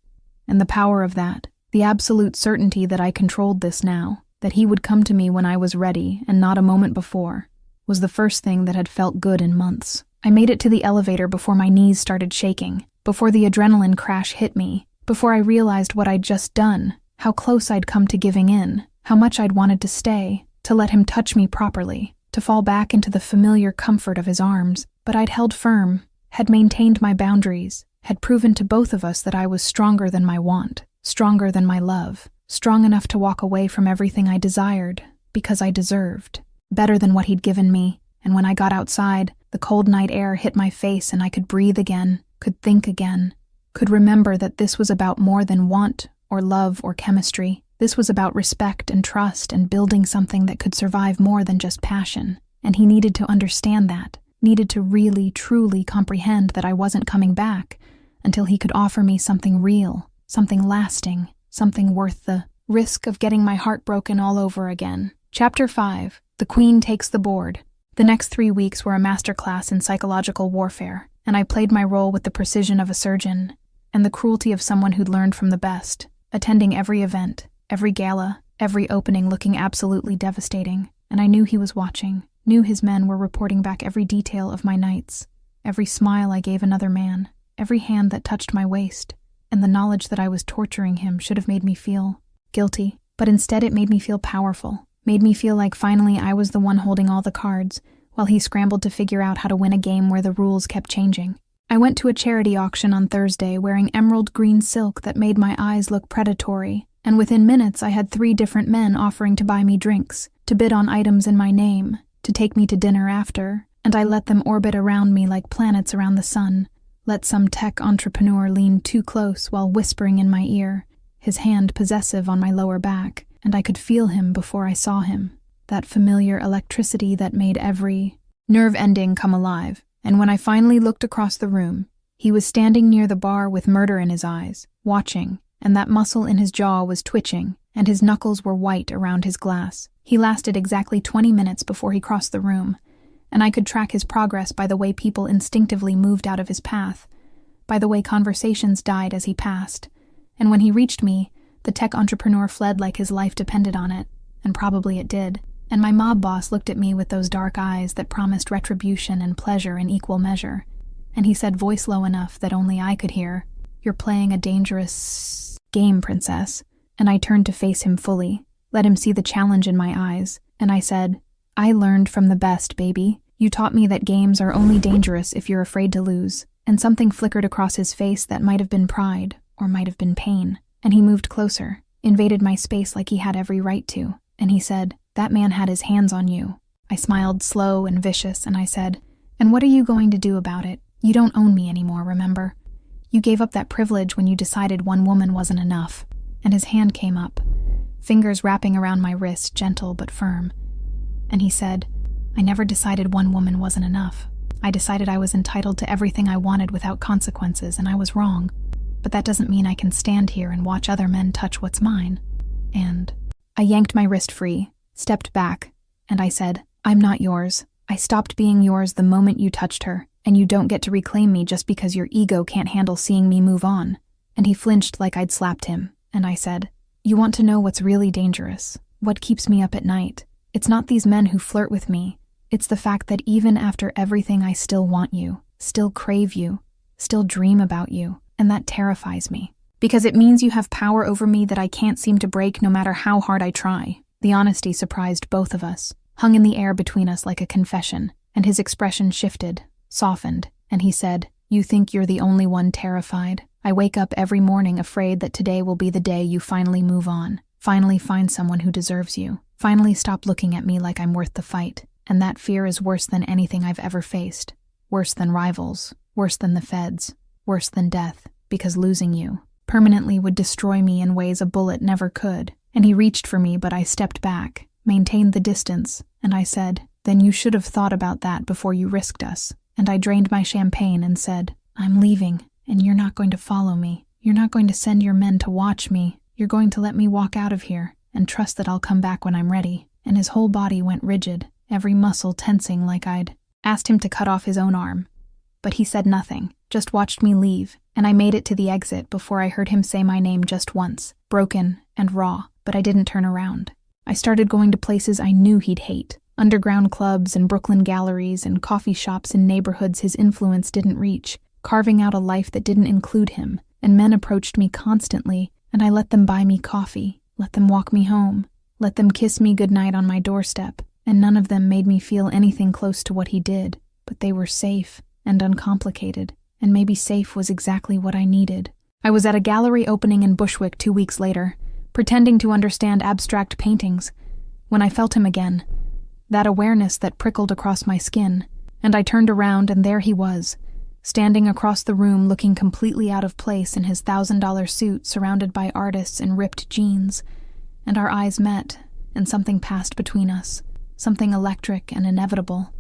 S1: And the power of that, the absolute certainty that I controlled this now, that he would come to me when I was ready and not a moment before, was the first thing that had felt good in months. I made it to the elevator before my knees started shaking, before the adrenaline crash hit me, before I realized what I'd just done, how close I'd come to giving in, how much I'd wanted to stay, to let him touch me properly, to fall back into the familiar comfort of his arms. But I'd held firm, had maintained my boundaries, had proven to both of us that I was stronger than my want, stronger than my love, strong enough to walk away from everything I desired, because I deserved, better than what he'd given me. And when I got outside, the cold night air hit my face and I could breathe again, could think again, could remember that this was about more than want or love or chemistry. This was about respect and trust and building something that could survive more than just passion. And he needed to understand that, needed to really, truly comprehend that I wasn't coming back until he could offer me something real, something lasting, something worth the risk of getting my heart broken all over again. Chapter 5. The Queen Takes the Board. The next 3 weeks were a masterclass in psychological warfare, and I played my role with the precision of a surgeon and the cruelty of someone who'd learned from the best, attending every event, every gala, every opening looking absolutely devastating. And I knew he was watching, knew his men were reporting back every detail of my nights, every smile I gave another man, every hand that touched my waist, and the knowledge that I was torturing him should have made me feel guilty, but instead it made me feel powerful, made me feel like finally I was the one holding all the cards, while he scrambled to figure out how to win a game where the rules kept changing. I went to a charity auction on Thursday wearing emerald green silk that made my eyes look predatory, and within minutes I had 3 different men offering to buy me drinks, to bid on items in my name, to take me to dinner after, and I let them orbit around me like planets around the sun, let some tech entrepreneur lean too close while whispering in my ear, his hand possessive on my lower back, and I could feel him before I saw him, that familiar electricity that made every nerve ending come alive. And when I finally looked across the room, He was standing near the bar with murder in his eyes, watching, and that muscle in his jaw was twitching, and his knuckles were white around his glass. He lasted exactly 20 minutes before he crossed the room, and I could track his progress by the way people instinctively moved out of his path, by the way conversations died as he passed, and when he reached me, the tech entrepreneur fled like his life depended on it, and probably it did, and my mob boss looked at me with those dark eyes that promised retribution and pleasure in equal measure, and he said, voice low enough that only I could hear, "You're playing a dangerous game, princess." And I turned to face him fully, let him see the challenge in my eyes, and I said, "I learned from the best, baby. You taught me that games are only dangerous if you're afraid to lose." And something flickered across his face that might have been pride, or might have been pain. And he moved closer, invaded my space like he had every right to, and he said, "That man had his hands on you." I smiled slow and vicious, and I said, "And what are you going to do about it? You don't own me anymore, remember? You gave up that privilege when you decided one woman wasn't enough." And his hand came up, fingers wrapping around my wrist, gentle but firm. And he said, "I never decided one woman wasn't enough. I decided I was entitled to everything I wanted without consequences, and I was wrong. But that doesn't mean I can stand here and watch other men touch what's mine." And I yanked my wrist free, stepped back, and I said, "I'm not yours. I stopped being yours the moment you touched her, and you don't get to reclaim me just because your ego can't handle seeing me move on." And he flinched like I'd slapped him, and I said, "You want to know what's really dangerous? What keeps me up at night? It's not these men who flirt with me. It's the fact that even after everything I still want you, still crave you, still dream about you, and that terrifies me. Because it means you have power over me that I can't seem to break no matter how hard I try." The honesty surprised both of us, hung in the air between us like a confession, and his expression shifted, softened, and he said, "You think you're the only one terrified? I wake up every morning afraid that today will be the day you finally move on, finally find someone who deserves you, finally stop looking at me like I'm worth the fight. And that fear is worse than anything I've ever faced, worse than rivals, worse than the feds, worse than death, because losing you permanently would destroy me in ways a bullet never could." And he reached for me, but I stepped back, maintained the distance, and I said, "Then you should have thought about that before you risked us." And I drained my champagne and said, "I'm leaving, and you're not going to follow me. You're not going to send your men to watch me. You're going to let me walk out of here and trust that I'll come back when I'm ready." And his whole body went rigid, every muscle tensing like I'd asked him to cut off his own arm. But he said nothing, just watched me leave, and I made it to the exit before I heard him say my name just once, broken and raw, but I didn't turn around. I started going to places I knew he'd hate, underground clubs and Brooklyn galleries and coffee shops in neighborhoods his influence didn't reach, carving out a life that didn't include him, and men approached me constantly, and I let them buy me coffee, let them walk me home, let them kiss me goodnight on my doorstep, and none of them made me feel anything close to what he did, but they were safe and uncomplicated, and maybe safe was exactly what I needed. I was at a gallery opening in Bushwick 2 weeks later, pretending to understand abstract paintings, when I felt him again, that awareness that prickled across my skin, and I turned around and there he was, standing across the room looking completely out of place in his $1,000 suit surrounded by artists in ripped jeans, and our eyes met, and something passed between us. Something electric and inevitable,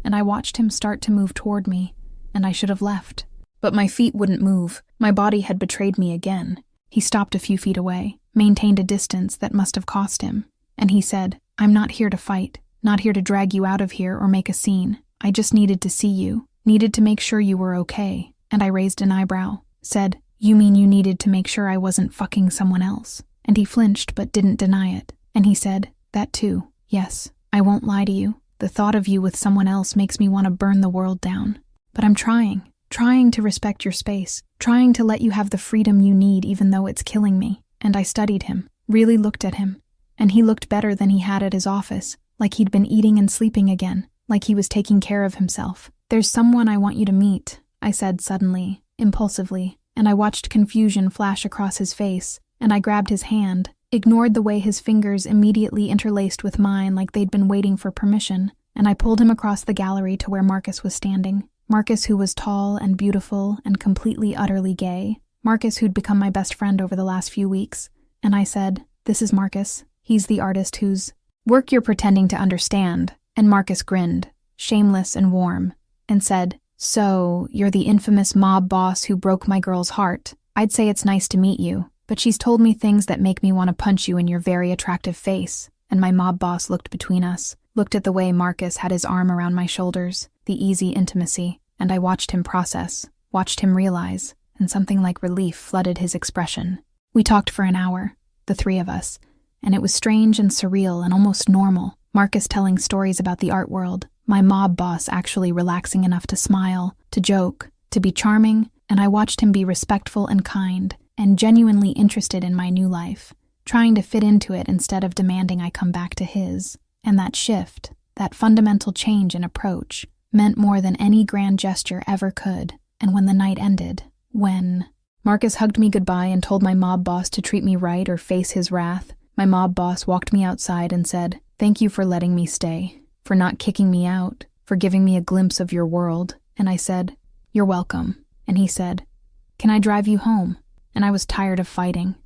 S1: and I watched him start to move toward me, and I should have left. But my feet wouldn't move. My body had betrayed me again. He stopped a few feet away, maintained a distance that must have cost him, and he said, "I'm not here to fight, not here to drag you out of here or make a scene. I just needed to see you, needed to make sure you were okay." And I raised an eyebrow, said, "You mean you needed to make sure I wasn't fucking someone else?" And he flinched but didn't deny it, and he said, "That too, yes. I won't lie to you. The thought of you with someone else makes me want to burn the world down. But I'm trying to respect your space, trying to let you have the freedom you need even though it's killing me." And I studied him, really looked at him, and he looked better than he had at his office, like he'd been eating and sleeping again, like he was taking care of himself. "There's someone I want you to meet," I said suddenly, impulsively, and I watched confusion flash across his face, and I grabbed his hand, ignored the way his fingers immediately interlaced with mine like they'd been waiting for permission, and I pulled him across the gallery to where Marcus was standing. Marcus, who was tall and beautiful and completely utterly gay. Marcus, who'd become my best friend over the last few weeks. And I said, "This is Marcus. He's the artist whose work you're pretending to understand." And Marcus grinned, shameless and warm, and said, "So, you're the infamous mob boss who broke my girl's heart. I'd say it's nice to meet you, but she's told me things that make me want to punch you in your very attractive face." And my mob boss looked between us, looked at the way Marcus had his arm around my shoulders, the easy intimacy, and I watched him process, watched him realize, and something like relief flooded his expression. We talked for an hour, the three of us, and it was strange and surreal and almost normal. Marcus telling stories about the art world, my mob boss actually relaxing enough to smile, to joke, to be charming, and I watched him be respectful and kind, and genuinely interested in my new life, trying to fit into it instead of demanding I come back to his. And that shift, that fundamental change in approach, meant more than any grand gesture ever could. And when the night ended, when Marcus hugged me goodbye and told my mob boss to treat me right or face his wrath, my mob boss walked me outside and said, "Thank you for letting me stay, for not kicking me out, for giving me a glimpse of your world." And I said, "You're welcome." And he said, "Can I drive you home?" And I was tired of fighting,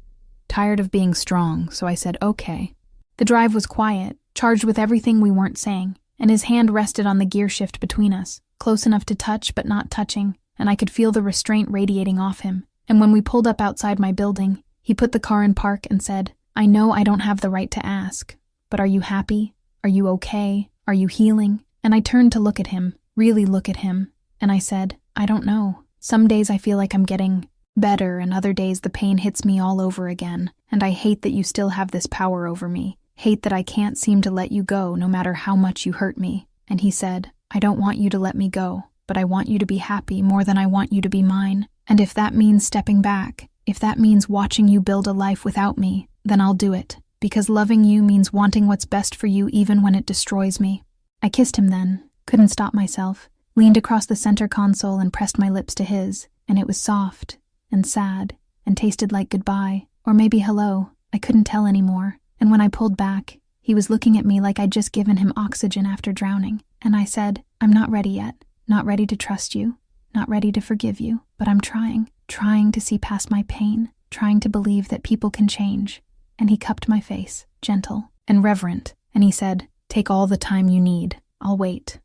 S1: tired of being strong, so I said, "Okay." The drive was quiet, charged with everything we weren't saying, and his hand rested on the gear shift between us, close enough to touch but not touching, and I could feel the restraint radiating off him. And when we pulled up outside my building, he put the car in park and said, "I know I don't have the right to ask, but are you happy? Are you okay? Are you healing?" And I turned to look at him, really look at him, and I said, "I don't know. Some days I feel like I'm getting better, and other days the pain hits me all over again, and I hate that you still have this power over me. Hate that I can't seem to let you go no matter how much you hurt me." And he said, "I don't want you to let me go, but I want you to be happy more than I want you to be mine. And if that means stepping back, if that means watching you build a life without me, then I'll do it, because loving you means wanting what's best for you even when it destroys me." I kissed him then, couldn't stop myself, leaned across the center console and pressed my lips to his, and it was soft and sad and tasted like goodbye, or maybe hello. I couldn't tell anymore. And when I pulled back, he was looking at me like I'd just given him oxygen after drowning. And I said, "I'm not ready yet, not ready to trust you, not ready to forgive you, but I'm trying to see past my pain, trying to believe that people can change." And he cupped my face, gentle and reverent, and he said, "Take all the time you need. I'll wait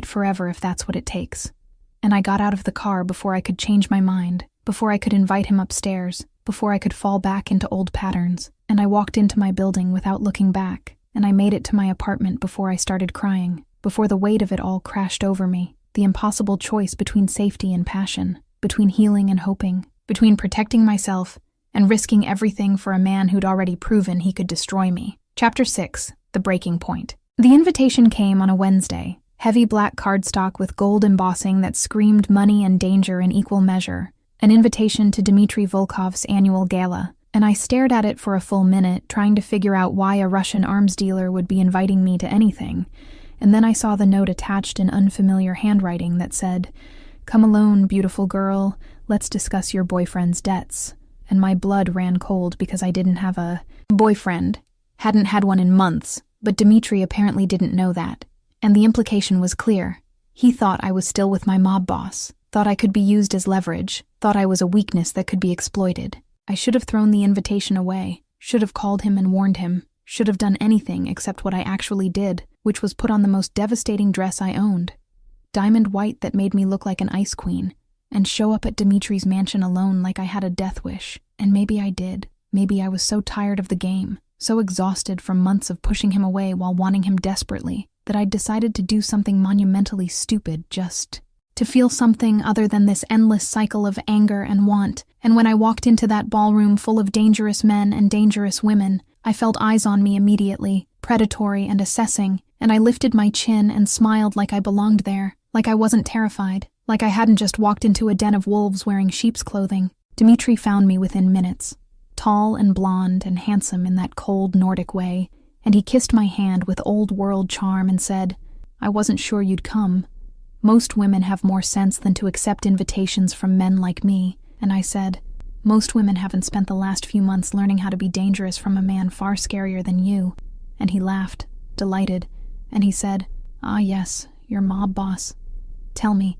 S1: forever if that's what it takes." And I got out of the car before I could change my mind, before I could invite him upstairs, before I could fall back into old patterns. And I walked into my building without looking back, and I made it to my apartment before I started crying, before the weight of it all crashed over me, the impossible choice between safety and passion, between healing and hoping, between protecting myself and risking everything for a man who'd already proven he could destroy me. Chapter 6, The Breaking Point. The invitation came on a Wednesday, heavy black cardstock with gold embossing that screamed money and danger in equal measure, an invitation to Dmitry Volkov's annual gala, and I stared at it for a full minute, trying to figure out why a Russian arms dealer would be inviting me to anything. And then I saw the note attached in unfamiliar handwriting that said, "Come alone, beautiful girl, let's discuss your boyfriend's debts." And my blood ran cold because I didn't have a boyfriend. Hadn't had one in months, but Dmitry apparently didn't know that. And the implication was clear. He thought I was still with my mob boss, thought I could be used as leverage, thought I was a weakness that could be exploited. I should have thrown the invitation away, should have called him and warned him, should have done anything except what I actually did, which was put on the most devastating dress I owned, diamond white that made me look like an ice queen, and show up at Dmitry's mansion alone like I had a death wish. And maybe I did. Maybe I was so tired of the game, so exhausted from months of pushing him away while wanting him desperately, that I'd decided to do something monumentally stupid just to feel something other than this endless cycle of anger and want. And when I walked into that ballroom full of dangerous men and dangerous women, I felt eyes on me immediately, predatory and assessing, and I lifted my chin and smiled like I belonged there, like I wasn't terrified, like I hadn't just walked into a den of wolves wearing sheep's clothing. Dmitry found me within minutes, tall and blonde and handsome in that cold Nordic way, and he kissed my hand with old-world charm and said, "I wasn't sure you'd come. Most women have more sense than to accept invitations from men like me." And I said, "Most women haven't spent the last few months learning how to be dangerous from a man far scarier than you." And he laughed, delighted, and he said, "Ah yes, your mob boss. Tell me,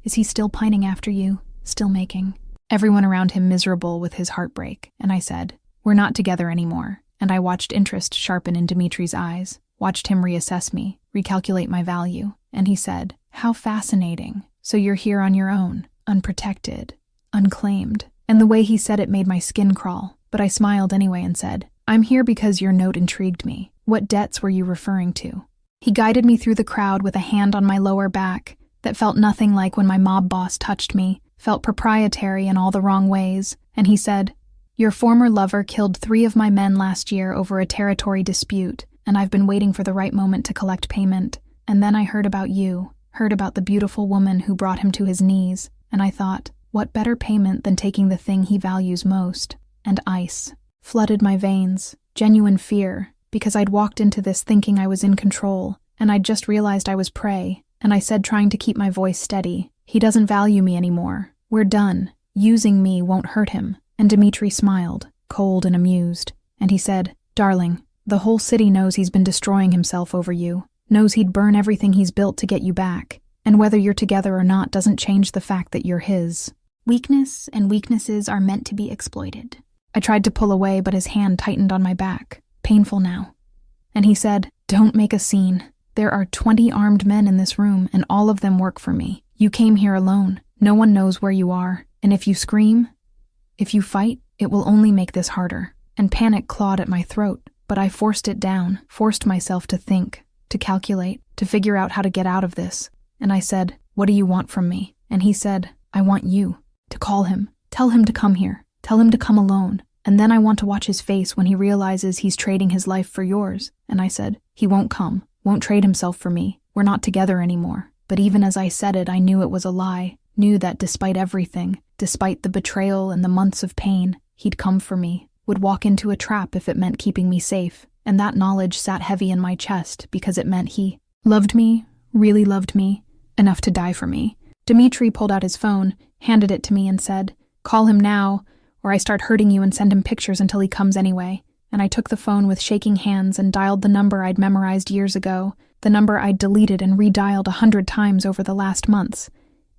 S1: is he still pining after you, still making everyone around him miserable with his heartbreak?" And I said, "We're not together anymore." And I watched interest sharpen in Dmitry's eyes, watched him reassess me, recalculate my value, and he said, "How fascinating. So you're here on your own, unprotected, unclaimed. And the way he said it made my skin crawl, but I smiled anyway and said, I'm here because your note intrigued me. What debts were you referring to? He guided me through the crowd with a hand on my lower back that felt nothing like when my mob boss touched me, felt proprietary in all the wrong ways, and he said, your former lover killed 3 of my men last year over a territory dispute, and I've been waiting for the right moment to collect payment. And then I heard about you, heard about the beautiful woman who brought him to his knees, and I thought, what better payment than taking the thing he values most? And ice flooded my veins, genuine fear, because I'd walked into this thinking I was in control, and I'd just realized I was prey, and I said, trying to keep my voice steady, he doesn't value me anymore. We're done. Using me won't hurt him. And Dmitri smiled, cold and amused, and he said, darling, the whole city knows he's been destroying himself over you, knows he'd burn everything he's built to get you back, and whether you're together or not doesn't change the fact that you're his. Weakness and weaknesses are meant to be exploited. I tried to pull away, but his hand tightened on my back, painful now. And he said, don't make a scene. There are 20 armed men in this room, and all of them work for me. You came here alone. No one knows where you are, and if you scream, if you fight, it will only make this harder. And panic clawed at my throat, but I forced it down, forced myself to think, to calculate, to figure out how to get out of this. And I said, what do you want from me? And he said, I want you to call him, tell him to come here, tell him to come alone. And then I want to watch his face when he realizes he's trading his life for yours. And I said, he won't come, won't trade himself for me. We're not together anymore. But even as I said it, I knew it was a lie, knew that despite everything, despite the betrayal and the months of pain, he'd come for me, would walk into a trap if it meant keeping me safe. And that knowledge sat heavy in my chest because it meant he loved me, really loved me, enough to die for me. Dmitri pulled out his phone, handed it to me and said, call him now, or I start hurting you and send him pictures until he comes anyway. And I took the phone with shaking hands and dialed the number I'd memorized years ago, the number I'd deleted and redialed 100 times over the last months.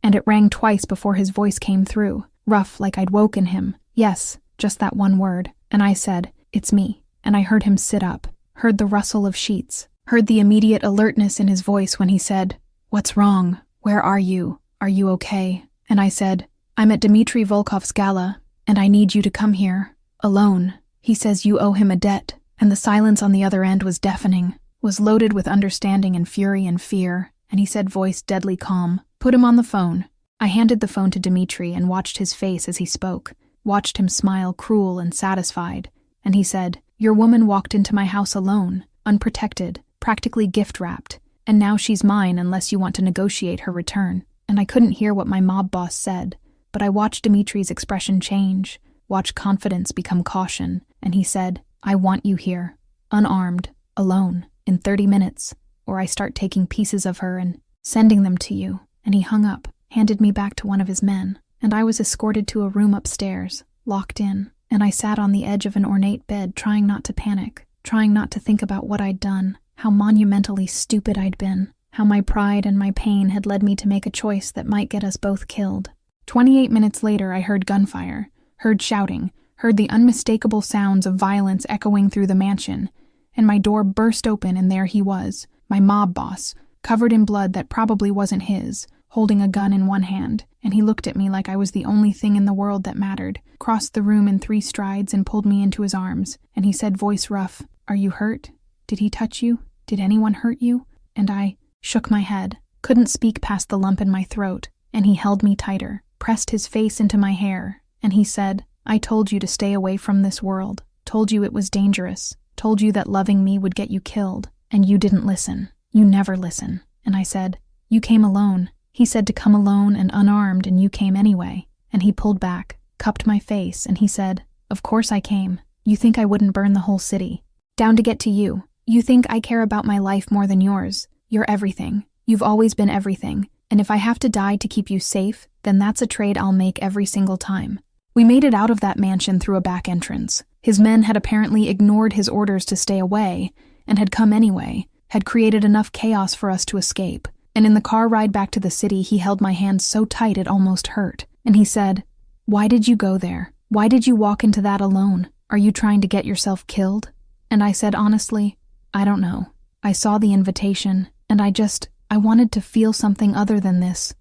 S1: And it rang twice before his voice came through, rough like I'd woken him. Yes, just that one word. And I said, it's me. And I heard him sit up, heard the rustle of sheets, heard the immediate alertness in his voice when he said, what's wrong? Where are you? Are you okay? And I said, I'm at Dmitri Volkov's gala, and I need you to come here, alone. He says you owe him a debt. And the silence on the other end was deafening, was loaded with understanding and fury and fear. And he said, voice deadly calm, put him on the phone. I handed the phone to Dmitri and watched his face as he spoke, watched him smile cruel and satisfied. And he said, your woman walked into my house alone, unprotected, practically gift-wrapped, and now she's mine unless you want to negotiate her return. And I couldn't hear what my mob boss said, but I watched Dmitri's expression change, watched confidence become caution, and he said, I want you here, unarmed, alone, in 30 minutes, or I start taking pieces of her and sending them to you. And he hung up, handed me back to one of his men, and I was escorted to a room upstairs, locked in, and I sat on the edge of an ornate bed trying not to panic, trying not to think about what I'd done, how monumentally stupid I'd been, how my pride and my pain had led me to make a choice that might get us both killed. 28 minutes later, I heard gunfire, heard shouting, heard the unmistakable sounds of violence echoing through the mansion, and my door burst open and there he was, my mob boss, covered in blood that probably wasn't his, holding a gun in one hand, and he looked at me like I was the only thing in the world that mattered, crossed the room in 3 strides and pulled me into his arms, and he said, voice rough, are you hurt? Did he touch you? Did anyone hurt you? And I shook my head, couldn't speak past the lump in my throat, and he held me tighter, pressed his face into my hair, and he said, I told you to stay away from this world, told you it was dangerous, told you that loving me would get you killed, and you didn't listen. You never listen. And I said, you came alone. He said to come alone and unarmed, and you came anyway. And he pulled back, cupped my face, and he said, of course I came. You think I wouldn't burn the whole city? Down to get to you. You think I care about my life more than yours. You're everything. You've always been everything. And if I have to die to keep you safe, then that's a trade I'll make every single time. We made it out of that mansion through a back entrance. His men had apparently ignored his orders to stay away, and had come anyway, had created enough chaos for us to escape. And in the car ride back to the city, he held my hand so tight it almost hurt. And he said, why did you go there? Why did you walk into that alone? Are you trying to get yourself killed? And I said honestly, I don't know. I saw the invitation, and I wanted to feel something other than this.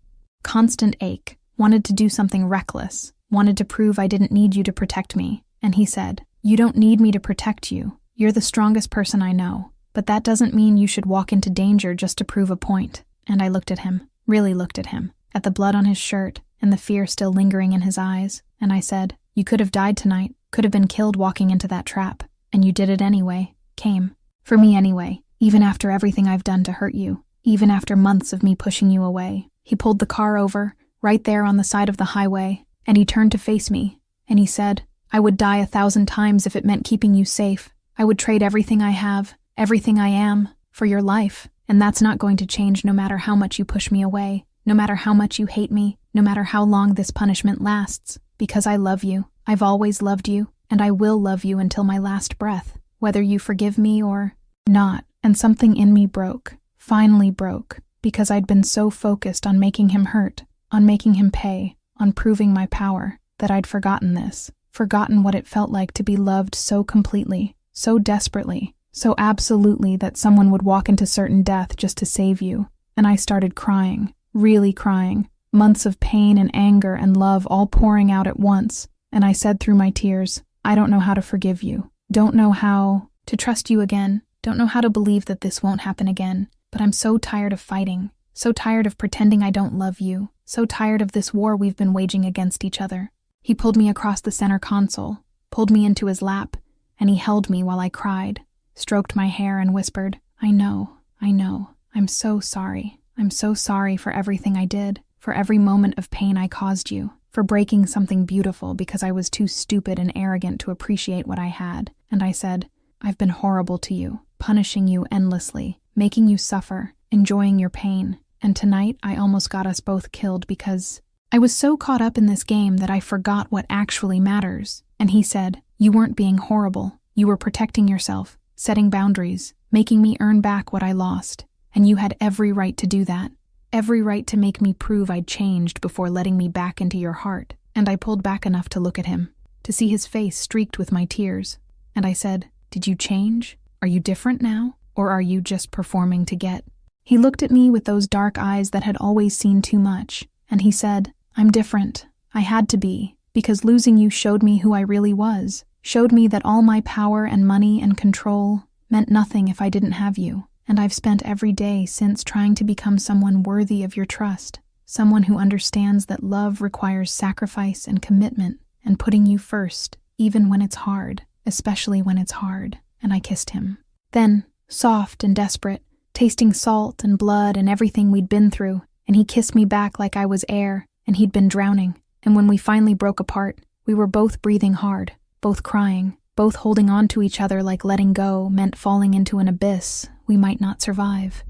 S1: constant ache, wanted to do something reckless, wanted to prove I didn't need you to protect me. And he said, "You don't need me to protect you. You're the strongest person I know. But that doesn't mean you should walk into danger just to prove a point." And I looked at him, really looked at him, at the blood on his shirt and the fear still lingering in his eyes, and I said, "You could have died tonight, could have been killed walking into that trap, and you did it anyway, came. For me anyway, even after everything I've done to hurt you, even after months of me pushing you away." He pulled the car over, right there on the side of the highway, and he turned to face me, and he said, "I would die 1,000 times if it meant keeping you safe. I would trade everything I have, everything I am, for your life, and that's not going to change no matter how much you push me away, no matter how much you hate me, no matter how long this punishment lasts, because I love you. I've always loved you, and I will love you until my last breath, whether you forgive me or not." And something in me broke, finally broke, because I'd been so focused on making him hurt, on making him pay, on proving my power, that I'd forgotten this, forgotten what it felt like to be loved so completely, so desperately, so absolutely that someone would walk into certain death just to save you. And I started crying, really crying, months of pain and anger and love all pouring out at once, and I said through my tears, "I don't know how to forgive you, don't know how to trust you again, don't know how to believe that this won't happen again, but I'm so tired of fighting, so tired of pretending I don't love you, so tired of this war we've been waging against each other." He pulled me across the center console, pulled me into his lap, and he held me while I cried, stroked my hair and whispered, I know, I'm so sorry. I'm so sorry for everything I did, for every moment of pain I caused you, for breaking something beautiful because I was too stupid and arrogant to appreciate what I had." And I said, "I've been horrible to you, punishing you endlessly, making you suffer, enjoying your pain, and tonight I almost got us both killed because I was so caught up in this game that I forgot what actually matters." And he said, "You weren't being horrible. You were protecting yourself, setting boundaries, making me earn back what I lost. And you had every right to do that, every right to make me prove I'd changed before letting me back into your heart." And I pulled back enough to look at him, to see his face streaked with my tears. And I said, "Did you change? Are you different now? Or are you just performing to get?" He looked at me with those dark eyes that had always seen too much, and he said, "I'm different. I had to be, because losing you showed me who I really was, showed me that all my power and money and control meant nothing if I didn't have you. And I've spent every day since trying to become someone worthy of your trust, someone who understands that love requires sacrifice and commitment, and putting you first, even when it's hard, especially when it's hard." And I kissed him. Then, soft and desperate, tasting salt and blood and everything we'd been through, and he kissed me back like I was air, and he'd been drowning. And when we finally broke apart, we were both breathing hard, both crying, both holding on to each other like letting go meant falling into an abyss we might not survive.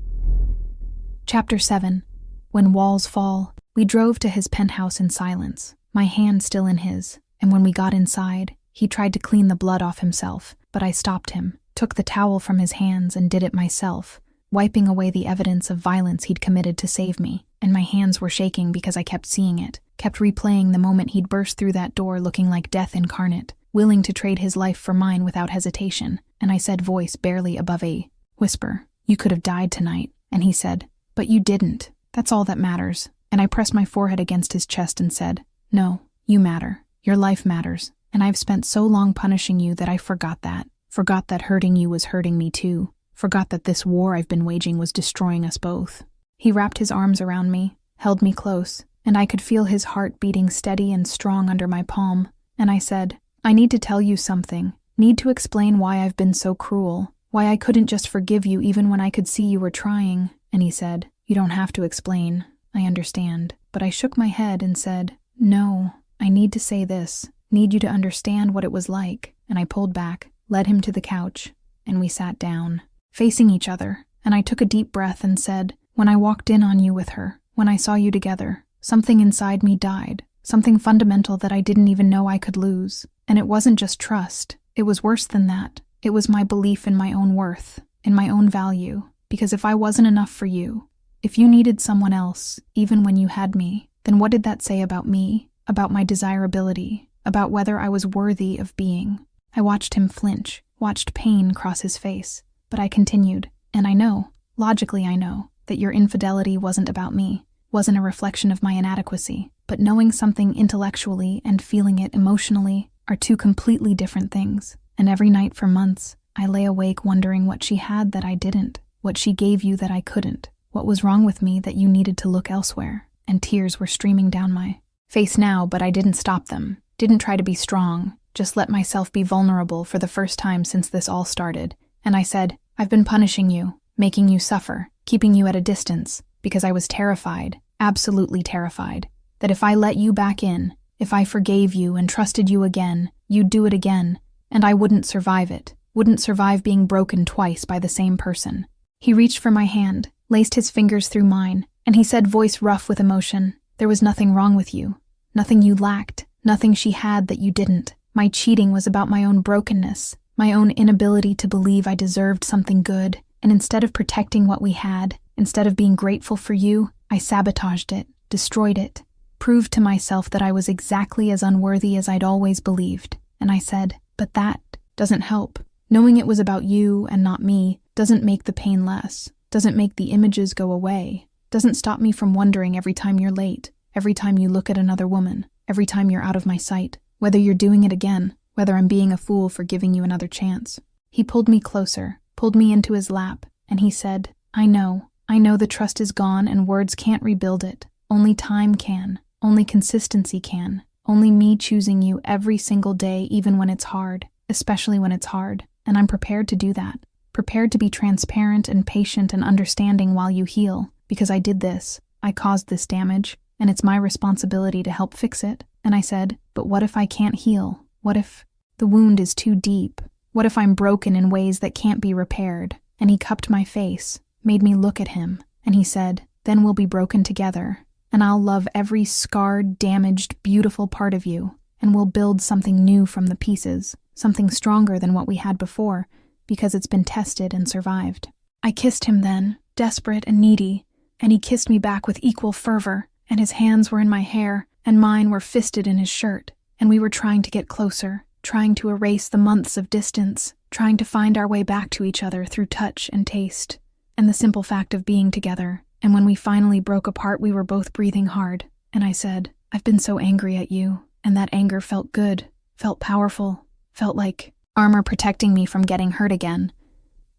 S1: Chapter 7. When Walls Fall. We drove to his penthouse in silence, my hand still in his, and when we got inside, he tried to clean the blood off himself, but I stopped him, took the towel from his hands and did it myself, wiping away the evidence of violence he'd committed to save me, and my hands were shaking because I kept seeing it, kept replaying the moment he'd burst through that door looking like death incarnate, willing to trade his life for mine without hesitation, and I said, voice barely above a whisper, "You could have died tonight." And he said, "But you didn't. That's all that matters." And I pressed my forehead against his chest and said, "No, you matter. Your life matters. And I've spent so long punishing you that I forgot that hurting you was hurting me too, forgot that this war I've been waging was destroying us both." He wrapped his arms around me, held me close, and I could feel his heart beating steady and strong under my palm. And I said, "I need to tell you something, need to explain why I've been so cruel, why I couldn't just forgive you even when I could see you were trying." And he said, "You don't have to explain. I understand." But I shook my head and said, "No, I need to say this, need you to understand what it was like." And I pulled back, led him to the couch, and we sat down, facing each other, and I took a deep breath and said, "When I walked in on you with her, when I saw you together, something inside me died, something fundamental that I didn't even know I could lose. And it wasn't just trust, it was worse than that. It was my belief in my own worth, in my own value, because if I wasn't enough for you, if you needed someone else, even when you had me, then what did that say about me, about my desirability, about whether I was worthy of being?" I watched him flinch, watched pain cross his face, but I continued, "And I know, logically I know, that your infidelity wasn't about me. wasn't a reflection of my inadequacy, but knowing something intellectually and feeling it emotionally are two completely different things. And every night for months, I lay awake wondering what she had that I didn't, what she gave you that I couldn't, what was wrong with me that you needed to look elsewhere, and tears were streaming down my face now, but I didn't stop them, didn't try to be strong, just let myself be vulnerable for the first time since this all started. And I said, I've been punishing you, making you suffer, keeping you at a distance, because I was terrified, absolutely terrified, that if I let you back in, if I forgave you and trusted you again, you'd do it again, and I wouldn't survive it, wouldn't survive being broken twice by the same person. He reached for my hand, laced his fingers through mine, and he said, voice rough with emotion, there was nothing wrong with you, nothing you lacked, nothing she had that you didn't. My cheating was about my own brokenness, my own inability to believe I deserved something good, and instead of protecting what we had, instead of being grateful for you, I sabotaged it, destroyed it, proved to myself that I was exactly as unworthy as I'd always believed. And I said, but that doesn't help. Knowing it was about you and not me doesn't make the pain less, doesn't make the images go away, doesn't stop me from wondering every time you're late, every time you look at another woman, every time you're out of my sight, whether you're doing it again, whether I'm being a fool for giving you another chance. He pulled me closer, pulled me into his lap, and he said, I know the trust is gone and words can't rebuild it. Only time can, only consistency can, only me choosing you every single day even when it's hard, especially when it's hard, and I'm prepared to do that, prepared to be transparent and patient and understanding while you heal, because I did this, I caused this damage, and it's my responsibility to help fix it. And I said, but what if I can't heal? What if the wound is too deep? What if I'm broken in ways that can't be repaired? And he cupped my face, made me look at him, and he said, then we'll be broken together, and I'll love every scarred, damaged, beautiful part of you, and we'll build something new from the pieces, something stronger than what we had before, because it's been tested and survived. I kissed him then, desperate and needy, and he kissed me back with equal fervor, and his hands were in my hair, and mine were fisted in his shirt, and we were trying to get closer, trying to erase the months of distance, trying to find our way back to each other through touch and taste, and the simple fact of being together. And when we finally broke apart, we were both breathing hard, and I said, I've been so angry at you, and that anger felt good, felt powerful, felt like armor protecting me from getting hurt again.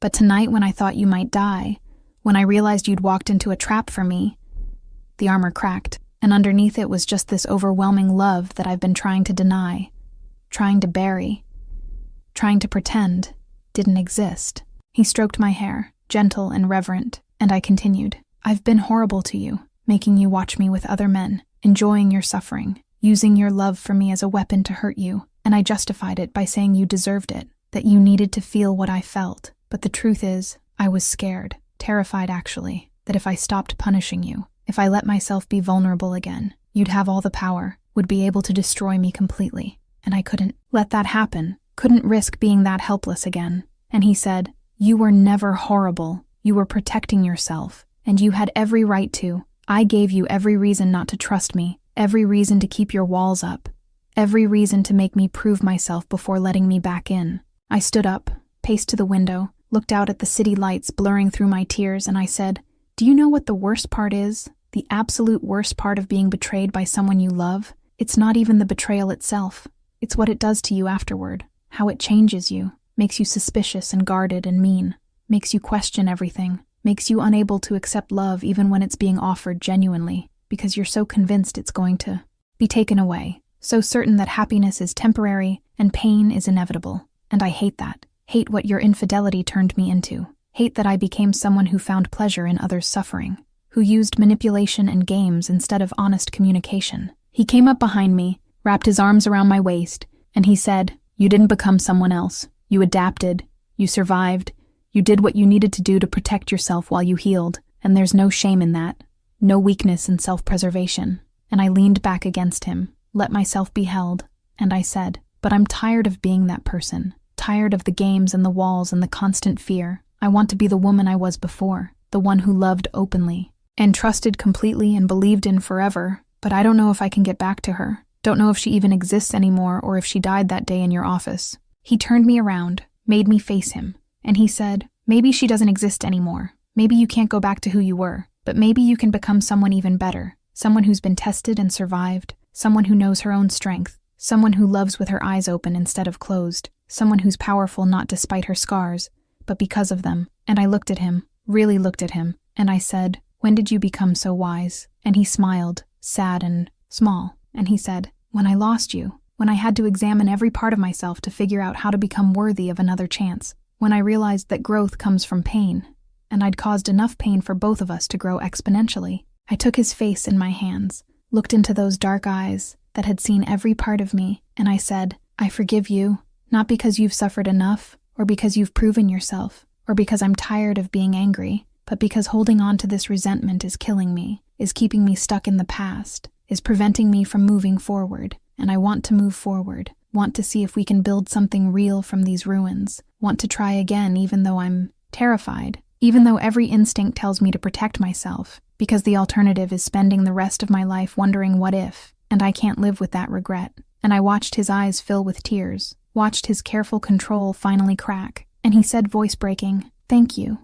S1: But tonight, when I thought you might die, when I realized you'd walked into a trap for me, the armor cracked, and underneath it was just this overwhelming love that I've been trying to deny, trying to bury, trying to pretend didn't exist. He stroked my hair, gentle and reverent, and I continued, I've been horrible to you, making you watch me with other men, enjoying your suffering, using your love for me as a weapon to hurt you, and I justified it by saying you deserved it, that you needed to feel what I felt. But the truth is, I was scared, terrified actually, that if I stopped punishing you, if I let myself be vulnerable again, you'd have all the power, would be able to destroy me completely. And I couldn't let that happen, couldn't risk being that helpless again. And he said, you were never horrible, you were protecting yourself, and you had every right to. I gave you every reason not to trust me, every reason to keep your walls up, every reason to make me prove myself before letting me back in. I stood up, paced to the window, looked out at the city lights blurring through my tears, and I said, do you know what the worst part is? The absolute worst part of being betrayed by someone you love? It's not even the betrayal itself. It's what it does to you afterward, how it changes you, makes you suspicious and guarded and mean, makes you question everything, makes you unable to accept love even when it's being offered genuinely, because you're so convinced it's going to be taken away, so certain that happiness is temporary and pain is inevitable. And I hate that. Hate what your infidelity turned me into. Hate that I became someone who found pleasure in others' suffering, who used manipulation and games instead of honest communication. He came up behind me, wrapped his arms around my waist, and he said, you didn't become someone else. You adapted. You survived. You did what you needed to do to protect yourself while you healed, and there's no shame in that, no weakness in self-preservation. And I leaned back against him, let myself be held, and I said, but I'm tired of being that person, tired of the games and the walls and the constant fear. I want to be the woman I was before, the one who loved openly, and trusted completely and believed in forever, but I don't know if I can get back to her. Don't know if she even exists anymore or if she died that day in your office. He turned me around, made me face him, and he said, maybe she doesn't exist anymore. Maybe you can't go back to who you were. But maybe you can become someone even better, someone who's been tested and survived, someone who knows her own strength, someone who loves with her eyes open instead of closed, someone who's powerful not despite her scars, but because of them. And I looked at him, really looked at him, and I said, "When did you become so wise?" And he smiled, sad and small, and he said, "When I lost you, when I had to examine every part of myself to figure out how to become worthy of another chance, when I realized that growth comes from pain, and I'd caused enough pain for both of us to grow exponentially." I took his face in my hands, looked into those dark eyes that had seen every part of me, and I said, "I forgive you, not because you've suffered enough, or because you've proven yourself, or because I'm tired of being angry, but because holding on to this resentment is killing me, is keeping me stuck in the past, is preventing me from moving forward, and I want to move forward, want to see if we can build something real from these ruins, want to try again even though I'm terrified, even though every instinct tells me to protect myself, because the alternative is spending the rest of my life wondering what if, and I can't live with that regret." And I watched his eyes fill with tears, watched his careful control finally crack, and he said, voice breaking, "Thank you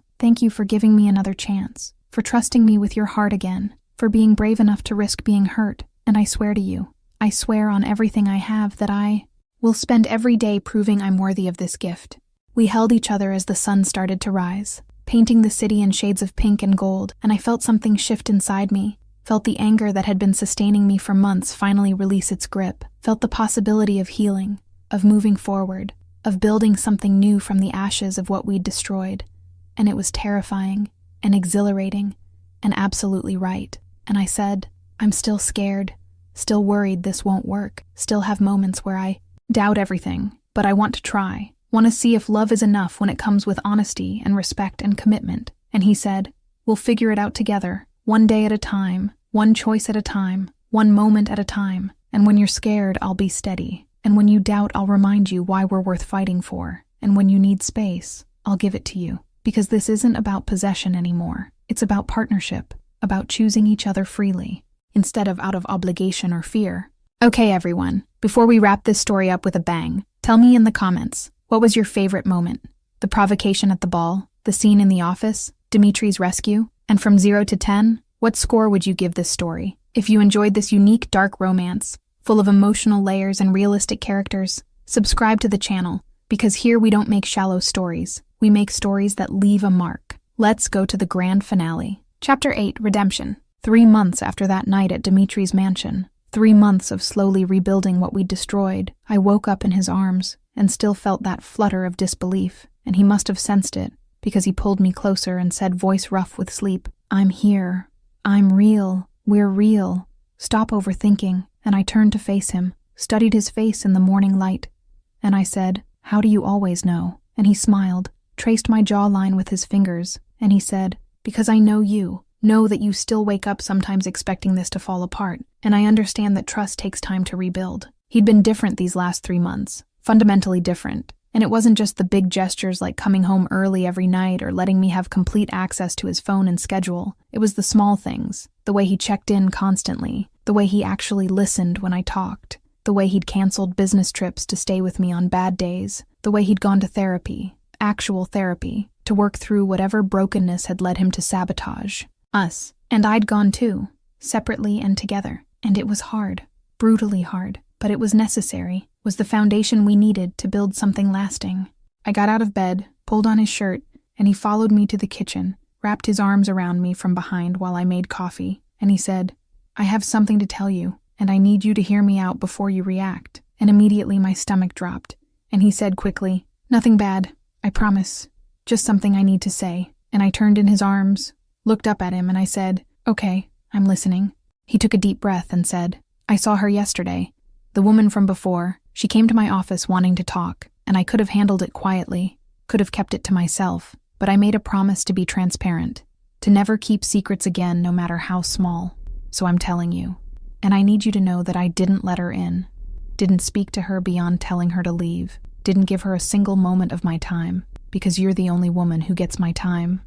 S1: for giving me another chance, for trusting me with your heart again, for being brave enough to risk being hurt, and I swear to you, I swear on everything I have that I will spend every day proving I'm worthy of this gift." We held each other as the sun started to rise, painting the city in shades of pink and gold, and I felt something shift inside me, felt the anger that had been sustaining me for months finally release its grip, felt the possibility of healing, of moving forward, of building something new from the ashes of what we'd destroyed. And it was terrifying and exhilarating and absolutely right. And I said, "I'm still scared, still worried this won't work, still have moments where I doubt everything, but I want to try, want to see if love is enough when it comes with honesty and respect and commitment." And he said, "We'll figure it out together, one day at a time, one choice at a time, one moment at a time. And when you're scared, I'll be steady. And when you doubt, I'll remind you why we're worth fighting for. And when you need space, I'll give it to you. Because this isn't about possession anymore. It's about partnership, about choosing each other freely, instead of out of obligation or fear." Okay, everyone, before we wrap this story up with a bang, tell me in the comments, what was your favorite moment? The provocation at the ball? The scene in the office? Dimitri's rescue? And from 0 to 10, what score would you give this story? If you enjoyed this unique dark romance, full of emotional layers and realistic characters, subscribe to the channel, because here we don't make shallow stories. We make stories that leave a mark. Let's go to the grand finale. Chapter 8, Redemption. 3 months after that night at Dimitri's mansion, 3 months of slowly rebuilding what we'd destroyed, I woke up in his arms and still felt that flutter of disbelief, and he must have sensed it, because he pulled me closer and said, voice rough with sleep, "I'm here. I'm real. We're real. Stop overthinking." And I turned to face him, studied his face in the morning light, and I said, "How do you always know?" And he smiled, traced my jawline with his fingers, and he said, "Because I know you, know that you still wake up sometimes expecting this to fall apart, and I understand that trust takes time to rebuild." He'd been different these last 3 months, fundamentally different, and it wasn't just the big gestures like coming home early every night or letting me have complete access to his phone and schedule. It was the small things, the way he checked in constantly, the way he actually listened when I talked, the way he'd canceled business trips to stay with me on bad days, the way he'd gone to therapy, actual therapy, to work through whatever brokenness had led him to sabotage us. And I'd gone too, separately and together. And it was hard, brutally hard, but it was necessary, was the foundation we needed to build something lasting. I got out of bed, pulled on his shirt, and he followed me to the kitchen, wrapped his arms around me from behind while I made coffee, and he said, "I have something to tell you, and I need you to hear me out before you react." And immediately my stomach dropped, and he said quickly, "Nothing bad, I promise, just something I need to say." And I turned in his arms, looked up at him, and I said, "Okay, I'm listening." He took a deep breath and said, "I saw her yesterday, the woman from before. She came to my office wanting to talk, and I could have handled it quietly, could have kept it to myself, but I made a promise to be transparent, to never keep secrets again no matter how small. So I'm telling you. And I need you to know that I didn't let her in, didn't speak to her beyond telling her to leave, didn't give her a single moment of my time, because you're the only woman who gets my time.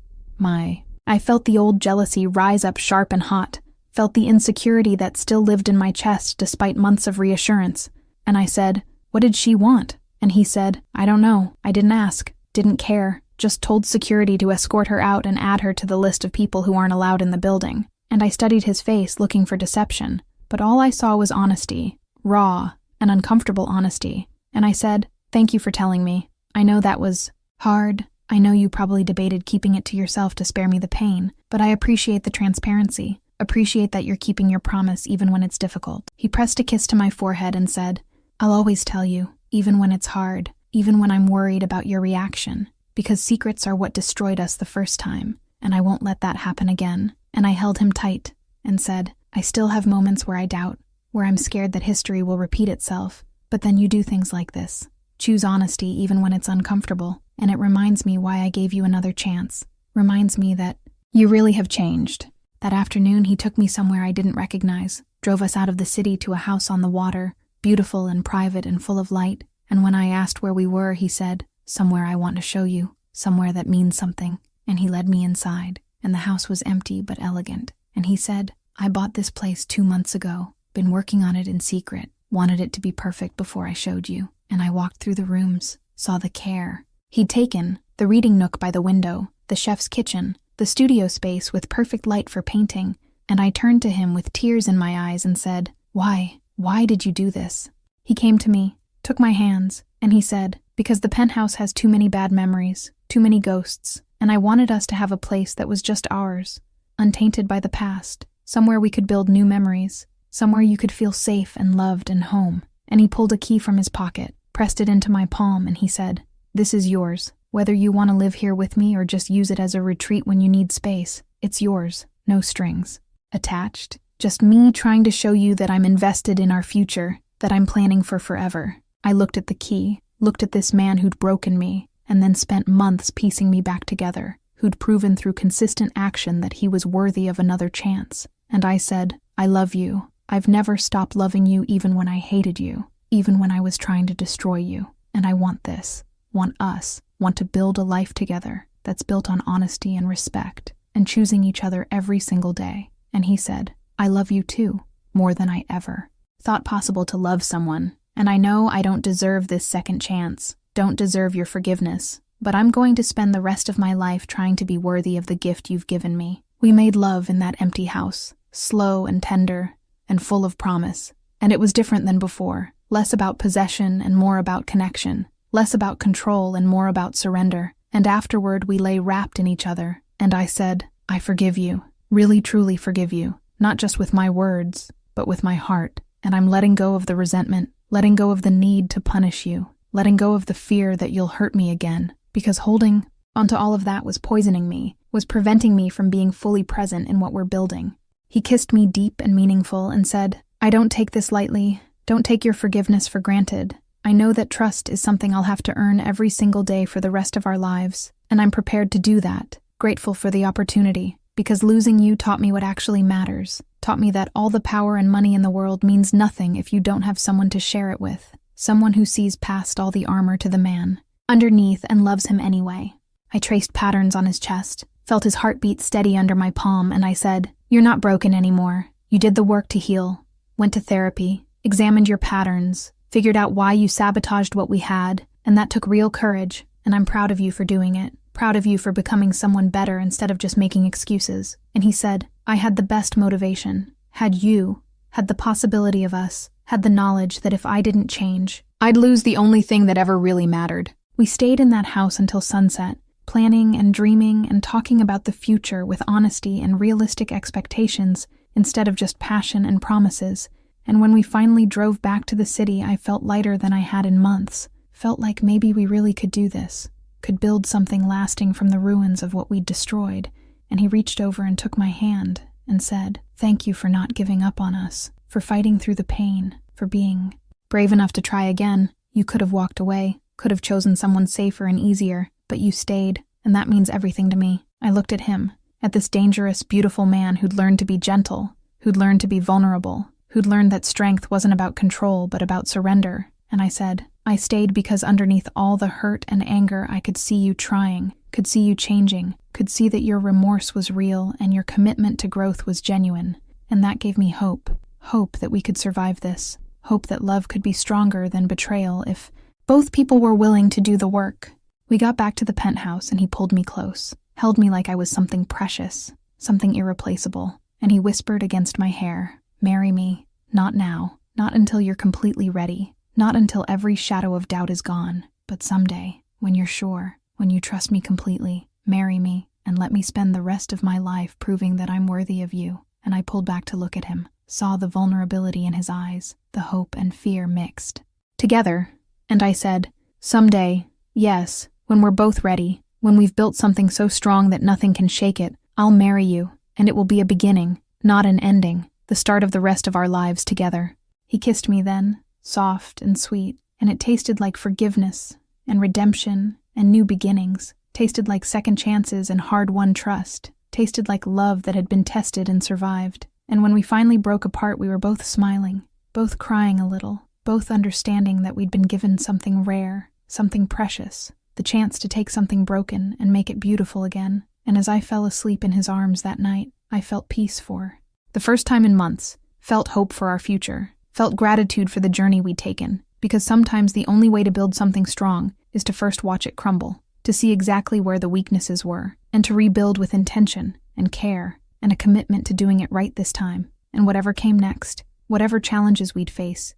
S1: I felt the old jealousy rise up sharp and hot, felt the insecurity that still lived in my chest despite months of reassurance. And I said, "What did she want?" And he said, "I don't know. I didn't ask, didn't care. just told security to escort her out and add her to the list of people who aren't allowed in the building. And I studied his face, looking for deception, but all I saw was honesty, raw and uncomfortable honesty. And I said, "Thank you for telling me. I know that was hard. I know you probably debated keeping it to yourself to spare me the pain, but I appreciate the transparency. Appreciate that you're keeping your promise even when it's difficult." He pressed a kiss to my forehead and said, "I'll always tell you, even when it's hard, even when I'm worried about your reaction, because secrets are what destroyed us the first time, and I won't let that happen again." And I held him tight and said, "I still have moments where I doubt, where I'm scared that history will repeat itself, but then you do things like this. Choose honesty even when it's uncomfortable, and it reminds me why I gave you another chance. Reminds me that you really have changed." That afternoon, he took me somewhere I didn't recognize, drove us out of the city to a house on the water, beautiful and private and full of light, and when I asked where we were, he said, "Somewhere I want to show you, somewhere that means something." And he led me inside, and the house was empty but elegant, and he said, "I bought this place 2 months ago, been working on it in secret, wanted it to be perfect before I showed you." And I walked through the rooms, saw the care he'd taken, the reading nook by the window, the chef's kitchen, the studio space with perfect light for painting, and I turned to him with tears in my eyes and said, Why did you do this?" He came to me, took my hands, and he said, "Because the penthouse has too many bad memories, too many ghosts, and I wanted us to have a place that was just ours, untainted by the past, somewhere we could build new memories, somewhere you could feel safe and loved and home." And he pulled a key from his pocket, pressed it into my palm, and he said, "This is yours. Whether you want to live here with me or just use it as a retreat when you need space, it's yours. No strings attached. Just me trying to show you that I'm invested in our future, that I'm planning for forever." I looked at the key, looked at this man who'd broken me, and then spent months piecing me back together, who'd proven through consistent action that he was worthy of another chance. And I said, "I love you. I've never stopped loving you even when I hated you, even when I was trying to destroy you. And I want this, want us, want to build a life together that's built on honesty and respect, and choosing each other every single day." And he said, "I love you too, more than I ever thought possible to love someone. And I know I don't deserve this second chance, don't deserve your forgiveness, but I'm going to spend the rest of my life trying to be worthy of the gift you've given me." We made love in that empty house, slow and tender, and full of promise. And it was different than before, less about possession and more about connection, less about control and more about surrender. And afterward we lay wrapped in each other, and I said, "I forgive you, really truly forgive you, not just with my words, but with my heart. And I'm letting go of the resentment, letting go of the need to punish you, letting go of the fear that you'll hurt me again, because holding onto all of that was poisoning me, was preventing me from being fully present in what we're building." He kissed me deep and meaningful and said, "I don't take this lightly. Don't take your forgiveness for granted. I know that trust is something I'll have to earn every single day for the rest of our lives, and I'm prepared to do that, grateful for the opportunity, because losing you taught me what actually matters, taught me that all the power and money in the world means nothing if you don't have someone to share it with, someone who sees past all the armor to the man underneath and loves him anyway." I traced patterns on his chest, felt his heartbeat steady under my palm, and I said, "You're not broken anymore. You did the work to heal, went to therapy, examined your patterns, figured out why you sabotaged what we had, and that took real courage, and I'm proud of you for doing it, proud of you for becoming someone better instead of just making excuses." And he said, "I had the best motivation, had you, had the possibility of us, had the knowledge that if I didn't change, I'd lose the only thing that ever really mattered." We stayed in that house until sunset, planning and dreaming and talking about the future with honesty and realistic expectations instead of just passion and promises. And when we finally drove back to the city, I felt lighter than I had in months, felt like maybe we really could do this, could build something lasting from the ruins of what we'd destroyed. And he reached over and took my hand and said, "Thank you for not giving up on us, for fighting through the pain, for being brave enough to try again. You could have walked away, could have chosen someone safer and easier, but you stayed, and that means everything to me." I looked at him, at this dangerous, beautiful man who'd learned to be gentle, who'd learned to be vulnerable, who'd learned that strength wasn't about control but about surrender. And I said, "I stayed because underneath all the hurt and anger I could see you trying, could see you changing, could see that your remorse was real and your commitment to growth was genuine. And that gave me hope, hope that we could survive this, hope that love could be stronger than betrayal if both people were willing to do the work." We got back to the penthouse and he pulled me close, held me like I was something precious, something irreplaceable, and he whispered against my hair, "Marry me. Not now. Not until you're completely ready. Not until every shadow of doubt is gone. But someday, when you're sure, when you trust me completely, marry me and let me spend the rest of my life proving that I'm worthy of you." And I pulled back to look at him, saw the vulnerability in his eyes, the hope and fear mixed together, and I said, "Someday, yes, when we're both ready, when we've built something so strong that nothing can shake it, I'll marry you, and it will be a beginning, not an ending, the start of the rest of our lives together." He kissed me then, soft and sweet, and it tasted like forgiveness and redemption and new beginnings, tasted like second chances and hard-won trust, tasted like love that had been tested and survived. And when we finally broke apart, we were both smiling, both crying a little, both understanding that we'd been given something rare, something precious, the chance to take something broken and make it beautiful again. And as I fell asleep in his arms that night, I felt peace for the first time in months, felt hope for our future, felt gratitude for the journey we'd taken, because sometimes the only way to build something strong is to first watch it crumble, to see exactly where the weaknesses were, and to rebuild with intention and care and a commitment to doing it right this time. And whatever came next, whatever challenges we'd face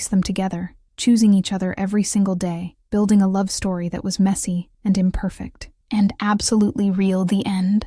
S1: them together, choosing each other every single day, building a love story that was messy and imperfect and absolutely real. The end.